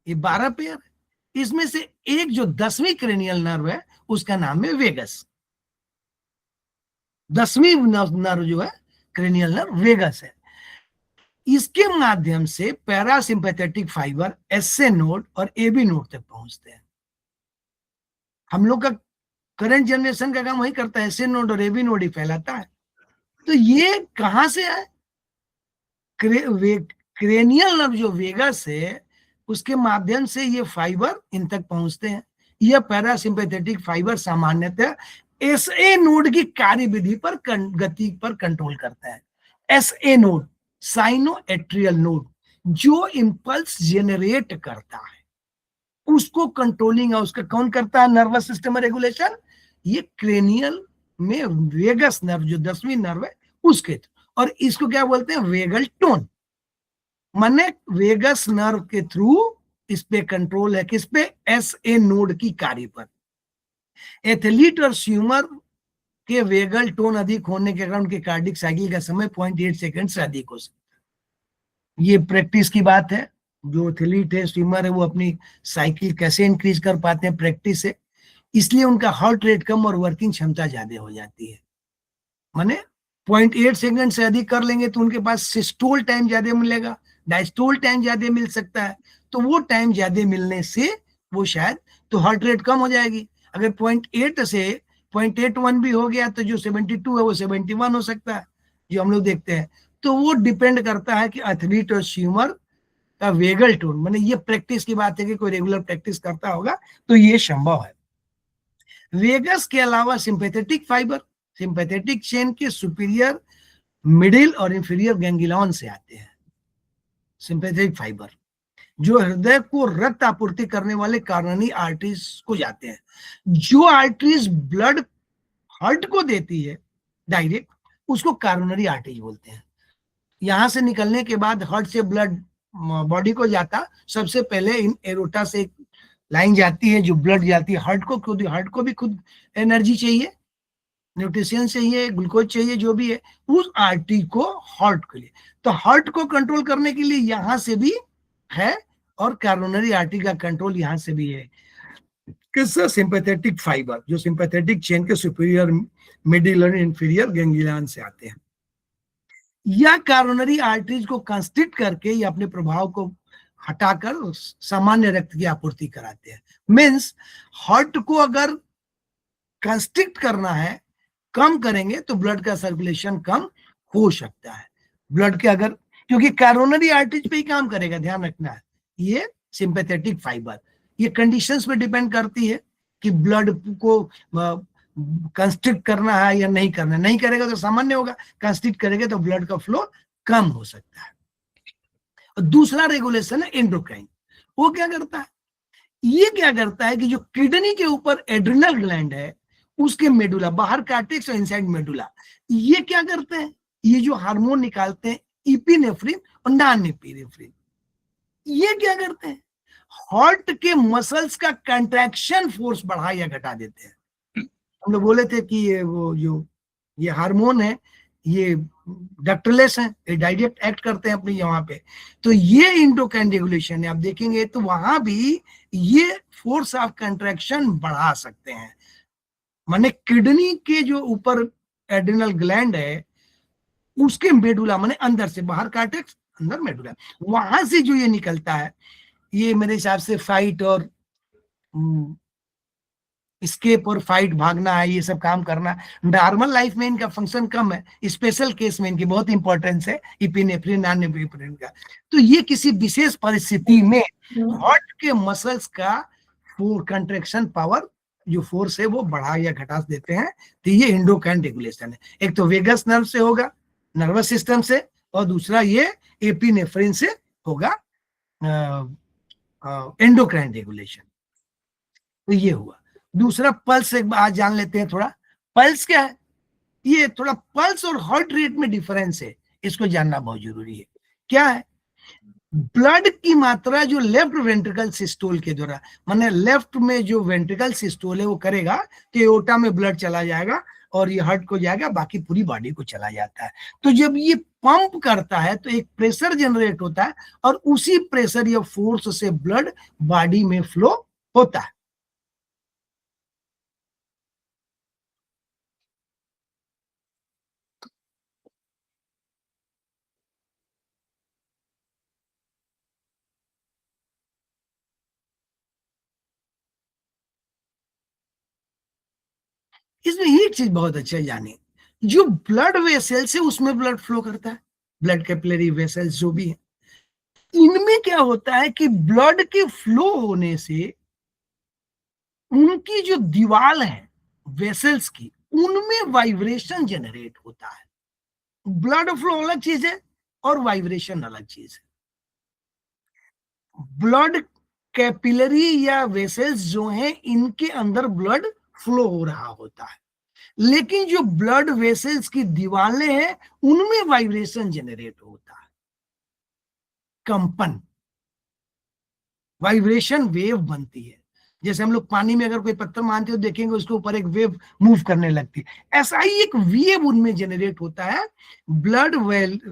Speaker 3: ये 12 पेयर है, इसमें से एक जो 10वीं क्रेनियल नर्व है उसका नाम है वेगस। 10वीं नर्व जो है क्रेनियल नर्व वेगस है। इसके माध्यम से पैरासिम्पैथेटिक फाइबर SA नोड और AB नोड तक पहुंचते हैं। हम लोग का करंट जनरेशन का काम वही करता है, SA नोड और AB नोड ही फैलाता है। तो ये कहां से है? क्रेनियल नर्व जो वेगस है उसके माध्यम से ये फाइबर इन तक पहुंचते हैं। यह पैरासिम्पैथेटिक फाइबर सामान्यतः SA नोड की कार्यविधि पर, गति पर कंट्रोल करता है। SA node, cyano atrial node, जो इंपल्स जेनरेट करता है उसको कंट्रोलिंग है, उसका कौन करता है? Nervous system regulation. ये क्रेनियल में वेगस नर्व जो 10वीं नर्व है उसके, और इसको क्या बोलते हैं? Vagal tone. माने वेगस नर्व के थ्रू इस पे कंट्रोल है, किस पे? SA नोड की कार्य पर। एथलीट और स्विमर के वेगल टोन अधिक होने के कारण उनके कार्डियक साइकिल का समय 0.8 सेकंड से अधिक हो सकता है। ये प्रैक्टिस की बात है। जो एथलीट है, स्विमर है, वो अपनी साइकिल कैसे इंक्रीज कर पाते हैं? प्रैक्टिस से। इसलिए उनका हार्ट रेट कम और वर्किंग क्षमता ज्यादा हो जाती है। माने 0.8 सेकंड से अधिक कर लेंगे तो उनके पास सिस्टोल टाइम ज्यादा मिलेगा, डायस्टोल टाइम ज्यादा मिल सकता है। तो वो टाइम ज्यादा मिलने से वो शायद तो हार्ट रेट कम हो जाएगी। अगर 0.8 से 0.81 भी हो गया तो जो 72 है वो 71 हो सकता है, जो हम लोग देखते हैं। तो वो डिपेंड करता है कि एथलीट और स्विमर का वेगल टोन, माने ये प्रैक्टिस की बात है कि कोई रेगुलर प्रैक्टिस करता होगा तो ये संभव है। वेगस के अलावा सिंपैथेटिक फाइबर सिंपैथेटिक चेन के सुपीरियर, मिडिल और इंफीरियर गैंग्लियन से आते हैं। सिंपैथेटिक फाइबर जो हृदय को रक्त आपूर्ति करने वाले कॉरोनरी आर्टरीज को जाते हैं। जो आर्टरीज ब्लड हार्ट को देती है डायरेक्ट, उसको कॉरोनरी आर्टरीज बोलते हैं। यहां से निकलने के बाद हार्ट से ब्लड बॉडी को जाता, सबसे पहले इन एरोटा से एक लाइन जाती है जो ब्लड जाती है हार्ट को, क्योंकि हार्ट को भी खुद एनर्जी चाहिए, न्यूट्रिशन चाहिए, ग्लूकोज चाहिए, जो भी है उस आर्टरी को हार्ट के लिए। तो हार्ट को कंट्रोल करने के लिए यहां से भी है और कॉरोनरी आर्टरी का कंट्रोल यहां से भी है। किससे? सिंपैथेटिक फाइबर जो सिंपैथेटिक चेन के सुपीरियर, मिडिल और इंफीरियर गैंग्लियन से आते हैं। या कॉरोनरी आर्टरीज को कंस्ट्रिक्ट करके या अपने प्रभाव को हटाकर सामान्य रक्त की आपूर्ति कराते हैं। मीन्स हार्ट को अगर कंस्ट्रिक्ट करना है, कम करेंगे तो ब्लड का सर्कुलेशन कम हो सकता है। ब्लड के अगर, क्योंकि कॉरोनरी आर्टरीज पे ही काम करेगा, ध्यान रखना है। ये सिंपैथेटिक फाइबर ये कंडीशंस पे डिपेंड करती है कि ब्लड को कंस्ट्रिक्ट करना है या नहीं करना है। नहीं करेगा तो सामान्य होगा, कंस्ट्रिक्ट करेगा तो ब्लड का फ्लो कम हो सकता है। दूसरा रेगुलेशन है एंडोक्राइन। वो क्या करता है? ये क्या करता है कि जो किडनी के ऊपर एड्रिनल ग्लैंड है, उसके मेडुला, बाहर कार्टेक्स और इनसाइड मेडुला, ये क्या करते हैं? ये जो हार्मोन निकालते हैं इपिनेफ्रिन और नॉन एपिनेफ्रिन, ये क्या करते हैं? हार्ट के मसल्स का कंट्रैक्शन फोर्स बढ़ा या घटा देते हैं। हम लोग बोले थे कि ये वो जो ये हार्मोन है ये डक्टरलेस है, ये डायरेक्ट एक्ट करते हैं अपनी यहाँ पे। तो ये एंडोक्राइन रेगुलेशन है, आप देखेंगे तो वहां भी ये फोर्स ऑफ कंट्रैक्शन बढ़ा सकते हैं। माने किडनी के जो ऊपर एड्रिनल ग्लैंड है उसके मेडुला, माने अंदर से, बाहर कार्टेक्स अंदर मेडुला, वहां से जो ये निकलता है, ये मेरे हिसाब से फाइट और एस्केप और फाइट, भागना है, ये सब काम करना। नॉर्मल लाइफ में इनका फंक्शन कम है, स्पेशल केस में इनकी बहुत इंपॉर्टेंस है इपिनेफ्रिन, नॉन एपिनेफ्रिन का। तो ये किसी विशेष परिस्थिति में हार्ट के मसल्स का कंट्रैक्शन पावर जो फोर्स है वो बढ़ा या घटा देते हैं। तो ये एंडोक्राइन रेगुलेशन है। एक तो वेगस नर्व से होगा, नर्वस सिस्टम से, और दूसरा ये एपिनेफ्रिन से होगा, एंडोक्राइन रेगुलेशन। तो ये हुआ। दूसरा पल्स एक बार जान लेते हैं थोड़ा। पल्स क्या है? ये थोड़ा पल्स और हार्ट रेट में डिफरेंस है, इसको जानना बहुत जरूरी है। क्या है? ब्लड की मात्रा जो लेफ्ट वेंट्रिकल सिस्टोल के द्वारा, माने लेफ्ट में जो वेंट्रिकल सिस्टोल है वो करेगा तो एओर्टा में ब्लड चला जाएगा और ये हार्ट को जाएगा, बाकी पूरी बॉडी को चला जाता है। तो जब ये पंप करता है तो एक प्रेशर जनरेट होता है और उसी प्रेशर या फोर्स से ब्लड बॉडी में फ्लो होता है। इसमें एक चीज बहुत अच्छा जाने, जो ब्लड वेसल्स है उसमें ब्लड फ्लो करता है, ब्लड कैपिलरी वेसल्स जो भी है, इनमें क्या होता है कि ब्लड के फ्लो होने से उनकी जो दीवार है वेसल्स की, उनमें वाइब्रेशन जनरेट होता है। ब्लड फ्लो अलग चीज है और वाइब्रेशन अलग चीज है। ब्लड कैपिलरी या वेसल्स जो हैं इनके अंदर ब्लड फ्लो हो रहा होता है, लेकिन जो ब्लड वेसल्स की दीवारें हैं उनमें वाइब्रेशन जनरेट होता है, कंपन, वाइब्रेशन वेव बनती है। जैसे हम लोग पानी में अगर कोई पत्थर मारते हो देखेंगे उसके ऊपर एक वेव मूव करने लगती है, ऐसा ही एक वेव उनमें जनरेट होता है। ब्लड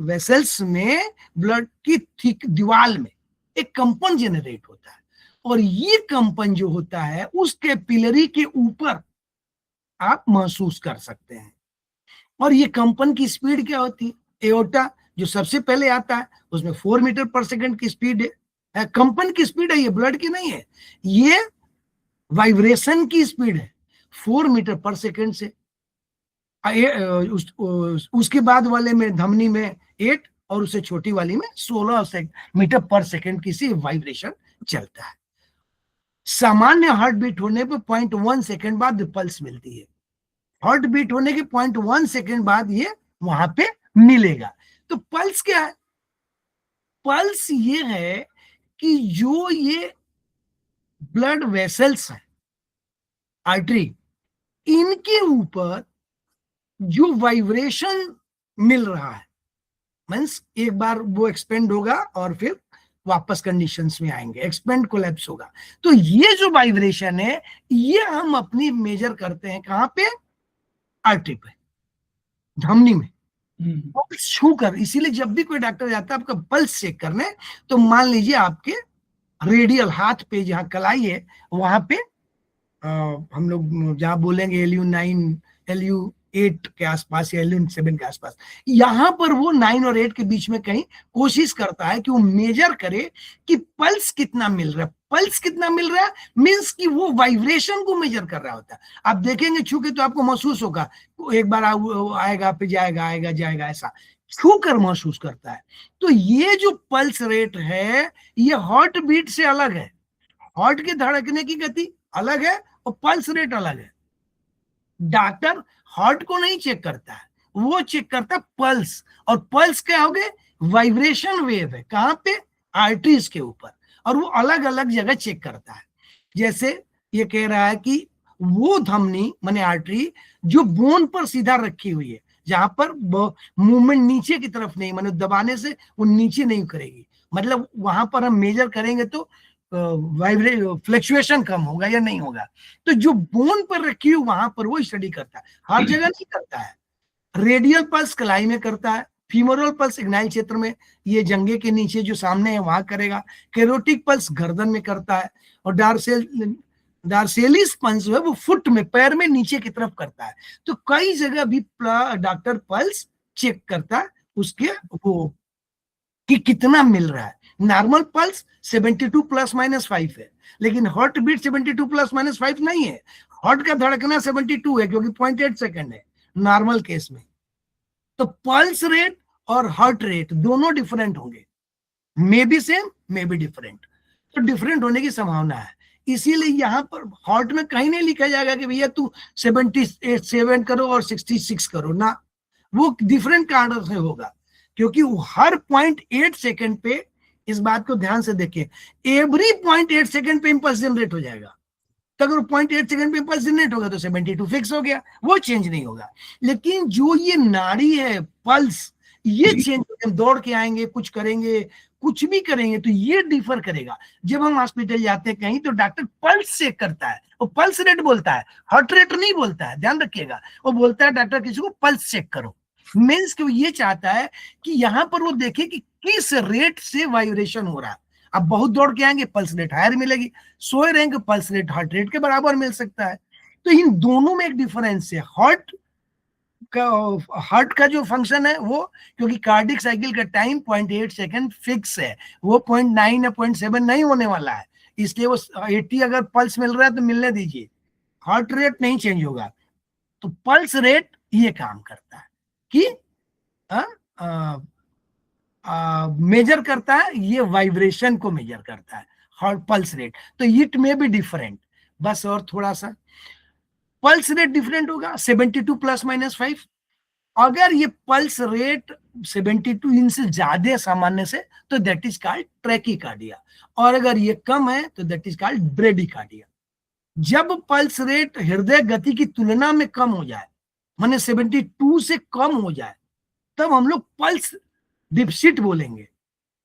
Speaker 3: वेसल्स में, ब्लड की थिक दीवार में एक कंपन जनरेट होता है, और ये कंपन जो होता है उस कैपिलरी के ऊपर आप महसूस कर सकते हैं। और ये कंपन की स्पीड क्या होती है? एओर्टा जो सबसे पहले आता है उसमें 4 मीटर पर सेकंड की स्पीड है, कंपन की स्पीड है, ये ब्लड की नहीं है, ये वाइब्रेशन की स्पीड है 4 मीटर पर सेकंड से। उसके बाद वाले में धमनी में 8 और उससे छोटी वाली में 16 मीटर पर सेकंड की सी वाइब्रेशन चलता है। सामान्य हार्ट बीट होने पे 0.1 सेकंड बाद पल्स मिलती है, हार्ट बीट होने के 0.1 सेकंड बाद ये वहां पे मिलेगा। तो पल्स क्या है? पल्स ये है कि जो ये ब्लड वेसल्स है, आर्टरी, इनके ऊपर जो वाइब्रेशन मिल रहा है, मीन्स एक बार वो एक्सपेंड होगा और फिर वापस कंडीशंस में आएंगे, एक्सपेंड कोलैप्स होगा। तो ये जो वाइब्रेशन है ये हम अपनी मेजर करते हैं कहां पे? आर्टरी पे, धमनी में, पल्स छू कर। इसीलिए जब भी कोई डॉक्टर जाता है आपका पल्स चेक करने, तो मान लीजिए आपके रेडियल हाथ पे जहां कलाई है वहां पे हम लोग जहां बोलेंगे LU9 LU8 के आसपास या LU7 के आसपास, यहां पर वो 9 और 8 के बीच में कहीं कोशिश करता है कि वो मेजर करे कि पल्स कितना मिल रहा है। पल्स कितना मिल रहा है मीन्स कि वो वाइब्रेशन को मेजर कर रहा होता है। आप देखेंगे छू के तो आपको महसूस होगा, एक बार आएगा फिर जाएगा, आएगा जाएगा, ऐसा छू कर महसूस करता है। तो ये जो पल्स रेट है ये हार्ट बीट से अलग है, हार्ट के धड़कने की गति अलग है और पल्स रेट अलग है। डॉक्टर हार्ट को नहीं चेक करता है, वो चेक करता है पल्स। और पल्स क्या हो गए? वाइब्रेशन वेव है, कहां पे? आर्टरीज के ऊपर, और वो अलग अलग जगह चेक करता है। जैसे ये कह रहा है कि वो धमनी माने आर्टरी जो बोन पर सीधा रखी हुई है, जहां पर मूवमेंट नीचे की तरफ नहीं, माने दबाने से वो नीचे नहीं करेगी, मतलब वहां पर हम मेजर करेंगे तो फ्लक्चुएशन कम होगा या नहीं होगा। तो जो बोन पर रखी हुई वहां पर वो स्टडी करता है, हर जगह नहीं करता है। रेडियल पल्स कलाई में करता है, फीमोरल पल्स इग्नाइल क्षेत्र में, ये जंघे के नीचे जो सामने है वहां करेगा। कैरोटिक पल्स गर्दन में करता है, और डार्सेलिस पल्स जो है वो फुट में, पैर में नीचे की तरफ करता है। तो कई जगह भी डॉक्टर पल्स चेक करता है उसके वो कि कितना मिल रहा है। नॉर्मल पल्स 72 ±5 है, लेकिन हार्ट बीट 72 ±5 नहीं है। हार्ट का धड़कना 72 है क्योंकि 0.8 सेकंड है नॉर्मल केस में। तो पल्स रेट और हार्ट रेट दोनों डिफरेंट होंगे, may be same may be different, तो डिफरेंट होने की संभावना है। इसीलिए यहाँ पर हार्ट में कहीं नहीं लिखा जाएगा कि भैया तू 77 करो और 66 करो ना, वो डिफरेंट कारण से होगा, क्योंकि हर 0.8 सेकंड पे, इस बात को ध्यान से देखिए, एवरी 0.8 सेकंड पे इंपल्स जनरेट हो जाएगा। तो अगर 0.8 सेकंड पे इंपल्स जनरेट होगा तो 72 फिक्स हो गया, वो चेंज नहीं होगा। लेकिन जो ये नाड़ी है पल्स, ये चेंज, हम दौड़ के आएंगे, कुछ करेंगे, कुछ भी करेंगे तो ये डिफर करेगा। जब हम हॉस्पिटल जाते हैं कहीं तो डॉक्टर पल्स चेक करता है, वो पल्स रेट बोलता है, हार्ट रेट नहीं बोलता है, ध्यान रखिएगा। वो बोलता है डॉक्टर किसी को पल्स चेक करो, मीन्स कि वो ये चाहता है कि यहां पर वो देखे कि किस रेट से वाइब्रेशन हो रहा है। अब बहुत दौड़ के आएंगे पल्स रेट हायर मिलेगी, सोए रहेंगे पल्स रेट हार्ट रेट के बराबर मिल सकता है। तो इन दोनों में एक डिफरेंस है। हार्ट का जो फंक्शन है वो, क्योंकि कार्डिक साइकिल का टाइम 0.8 सेकंड फिक्स है, वो 0.9 या 0.7 नहीं होने वाला है, इसलिए वो 80 अगर पल्स मिल रहा है तो मिलने दीजिए, हार्ट रेट नहीं चेंज होगा। तो पल्स रेट ये काम करता है कि मेजर करता है, ये वाइब्रेशन को मेजर करता है, हार्ट पल्स रेट। तो इट में भी डिफरेंट, बस और थोड़ा सा पल्स रेट डिफरेंट होगा 72 ±5। अगर ये पल्स रेट 72 इनसे ज्यादा सामान्य से तो दैट इज कॉल्ड ट्रैकीकार्डिया, और अगर ये कम है तो दैट इज कॉल्ड ब्रेडिकार्डिया। जब पल्स रेट हृदय गति की तुलना में कम हो जाए, माने 72 से कम हो जाए, तब हम लोग पल्स डिफिसिट बोलेंगे।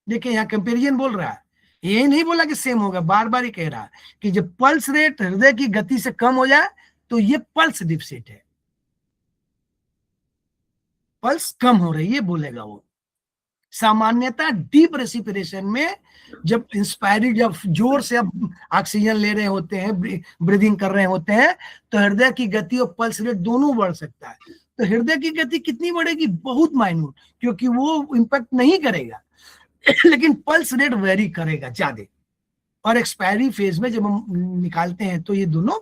Speaker 3: देखिए यहाँ कंपेरिजन बोल रहा है, ये नहीं बोला कि सेम होगा, बार बार ही कह रहा है कि जब पल्स रेट हृदय की गति से कम हो जाए तो ये पल्स डिफिसिट है, पल्स कम हो रही है बोलेगा वो। सामान्यतः डीप रेस्पिरेशन में जब इंस्पायरिंग, जब जोर से अब ऑक्सीजन ले रहे होते हैं, ब्रीदिंग कर रहे होते हैं, तो हृदय की गति और पल्स रेट दोनों बढ़ सकता है। तो हृदय की गति कितनी बढ़ेगी? बहुत माइन्यूट, क्योंकि वो इंपैक्ट नहीं करेगा लेकिन पल्स रेट वेरी करेगा ज्यादा, और एक्सपायरी फेज में जब हम निकालते हैं तो ये दोनों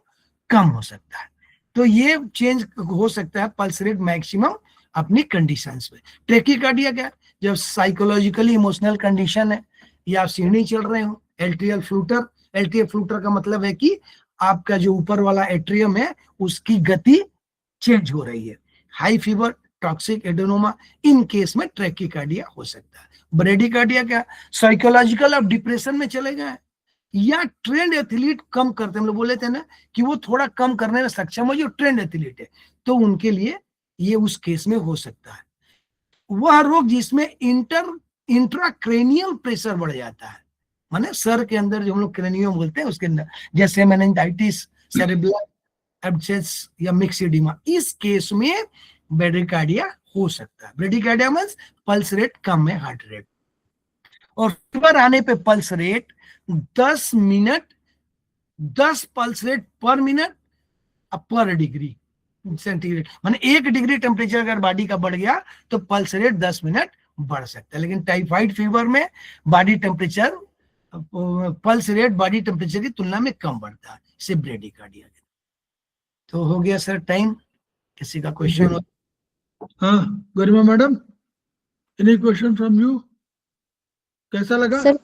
Speaker 3: कम हो सकता है। तो ये चेंज हो सकता है पल्स रेट मैक्सिमम अपनी कंडीशंस में। ट्रैकीकार्डिया क्या? जब साइकोलॉजिकली इमोशनल कंडीशन है, या आप सीढ़ी चढ़ रहे हो, एट्रियल फ्लूटर एट्रिया फ्लूटर का मतलब है कि आपका जो ऊपर वाला एट्रियम है उसकी गति चेंज हो रही है। High fever, toxic adenoma, in case में ट्रैकीकार्डिया हो सकता है। ब्रेडिकार्डिया क्या, साइकोलॉजिकल आप डिप्रेशन में चले गए या ट्रेंड एथलीट कम करते, हम लोग बोले थे ना कि वो थोड़ा कम करने में सक्षम हो, जो ट्रेंड एथलीट है, तो उनके लिए ये उस केस में हो सकता है। वह रोग जिसमें इंट्राक्रेनियल प्रेशर बढ़ जाता है, माने सर के अंदर जो हम लोग क्रेनियम बोलते हैं उसके अंदर, जैसे मेनिंजाइटिस, सेरेब्रल एब्सेस या मिक्सिडिमा, इस केस में ब्रेडिकार्डिया हो सकता है। ब्रेडिकार्डिया मींस पल्स रेट कम है, हार्ट रेट, और फीवर आने पे pulse rate 10 minute, 10 pulse rate पर मिनट पर डिग्री सेंटीग्रेड, माने 1 डिग्री टेम्परेचर अगर बॉडी का बढ़ गया तो पल्स रेट 10 मिनट बढ़ सकता है। लेकिन टाइफाइड फीवर में body temperature, pulse rate body temperature की तुलना में कम बढ़ता है, इसे ब्रेडिकार्डिया। तो हो गया सर टाइम, किसी का क्वेश्चन हो?
Speaker 2: हाँ Garima madam, any question from you? कैसा लगा
Speaker 4: सर?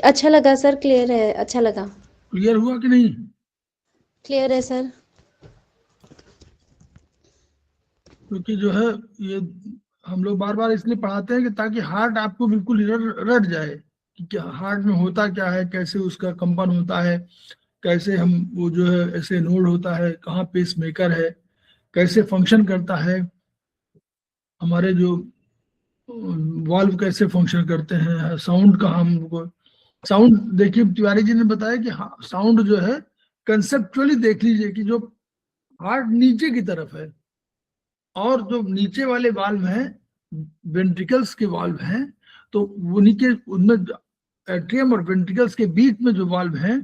Speaker 4: अच्छा लगा सर, क्लियर है, अच्छा लगा।
Speaker 2: क्लियर हुआ कि नहीं?
Speaker 4: क्लियर है सर।
Speaker 2: क्योंकि जो है ये हम लोग बार बार इसलिए पढ़ाते हैं कि ताकि हार्ट आपको बिल्कुल रट जाए कि क्या हार्ट में होता क्या है, कैसे उसका कंपन होता है, कैसे हम वो जो है ऐसे नोड होता है, कहाँ पेस मेकर है, कैसे फंक्शन करता है, हमारे जो वाल्व कैसे फंक्शन करते हैं, साउंड का हमको साउंड देखिए तिवारी जी ने बताया कि हाँ साउंड जो है कंसेप्चुअली देख लीजिए कि जो हार्ट नीचे की तरफ है और जो नीचे वाले वाल्व हैं वेंट्रिकल्स के वाल्व हैं, तो वो नीचे उनमें एट्रियम और वेंट्रिकल्स के बीच में जो वाल्व हैं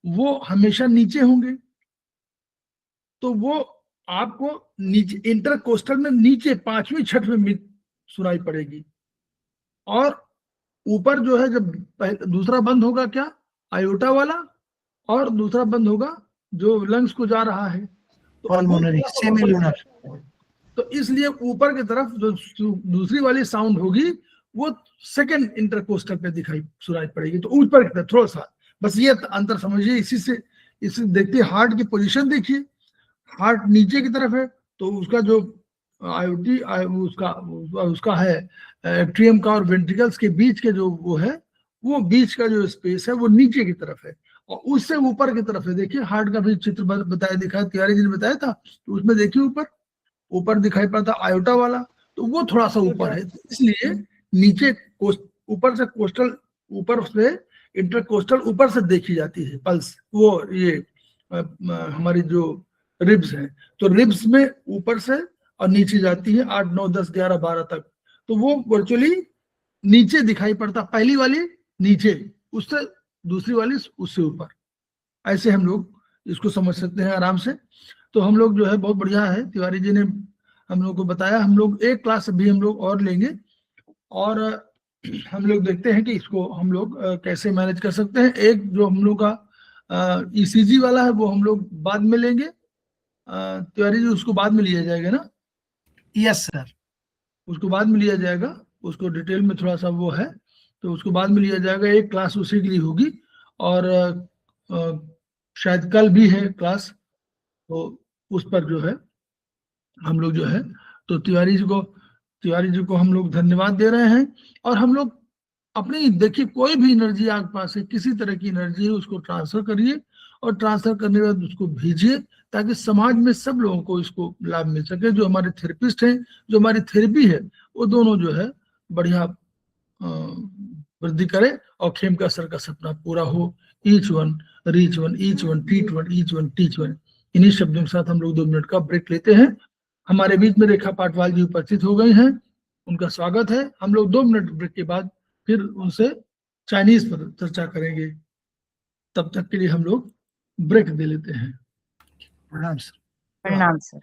Speaker 2: वो हमेशा नीचे होंगे, तो वो आपको नीचे इंटरकोस्टल में नीचे 5वीं 6वीं सुनाई पड़ेगी। और ऊपर जो है जब दूसरा बंद होगा क्या, आयोटा वाला, और दूसरा बंद होगा जो लंग्स को जा रहा है,
Speaker 3: पल्मोनरी सेमीलुनर।
Speaker 2: तो इसलिए ऊपर की तरफ जो दूसरी वाली साउंड होगी वो सेकंड इंटरकोस्टल पे दिखाई सुनाई पड़ेगी, तो ऊपर की तरफ थोड़ा सा, बस ये अंतर समझिए। इसी देखिए हार्ट की पोजीशन देखिए, हार्ट नीचे की तरफ है तो उसका जो आयोटी उसका है एट्रियम का और वेंट्रिकल्स के बीच के जो वो है, वो बीच का जो स्पेस है वो नीचे की तरफ है, और उससे ऊपर की तरफ है। देखिए हार्ट का भी चित्र बताया, दिखाया तिवारी जी ने बताया था, तो उसमें देखिए ऊपर दिखाई पड़ता आयोटा वाला, तो वो थोड़ा सा ऊपर है, इसलिए नीचे ऊपर से कोस्टल, ऊपर से इंटरकोस्टल ऊपर से देखी जाती है पल्स, वो ये हमारी जो रिब्स है, तो रिब्स में ऊपर से और नीचे जाती है 8 9 10 11 12 तक, तो वो वर्चुअली नीचे दिखाई पड़ता, पहली वाली नीचे, उससे दूसरी वाली उससे ऊपर, ऐसे हम लोग इसको समझ सकते हैं आराम से। तो हम लोग जो है बहुत बढ़िया है, तिवारी जी ने हम लोग को बताया, हम लोग एक क्लास भी हम लोग और लेंगे और हम लोग देखते हैं कि इसको हम लोग कैसे मैनेज कर सकते हैं। एक जो हम लोग का ईसीजी वाला है वो हम लोग बाद में लेंगे, तिवारी जी उसको बाद में लिया जाएगा ना?
Speaker 3: यस सर,
Speaker 2: उसको बाद में लिया जाएगा, उसको डिटेल में थोड़ा सा वो है, तो उसको बाद में लिया जाएगा, एक क्लास उसी के लिए होगी। और शायद कल भी है क्लास, तो उस पर जो है हम लोग जो है, तो तिवारी जी को हम लोग धन्यवाद दे रहे हैं। और हम लोग अपनी देखिए कोई भी एनर्जी आपके पास है, किसी तरह की एनर्जी है, उसको ट्रांसफर करिए और ट्रांसफर करने के बाद उसको भेजिए, ताकि समाज में सब लोगों को इसको लाभ मिल सके। जो हमारे थेरेपिस्ट हैं, जो हमारी थेरेपी है, वो दोनों जो है बढ़िया वृद्धि करे और खेमका सर का सपना पूरा हो। Each one reach one, each one treat one, each one teach one. इन्हीं शब्दों के साथ हम लोग 2 मिनट का ब्रेक लेते हैं। हमारे बीच में रेखा पाटवाल जी उपस्थित हो गए हैं, उनका स्वागत है। हम लोग 2 मिनट ब्रेक के बाद फिर उनसे चाइनीज पर चर्चा करेंगे, तब तक के लिए हम लोग ब्रेक दे लेते हैं।
Speaker 3: प्रणाम सर।
Speaker 5: प्रणाम सर।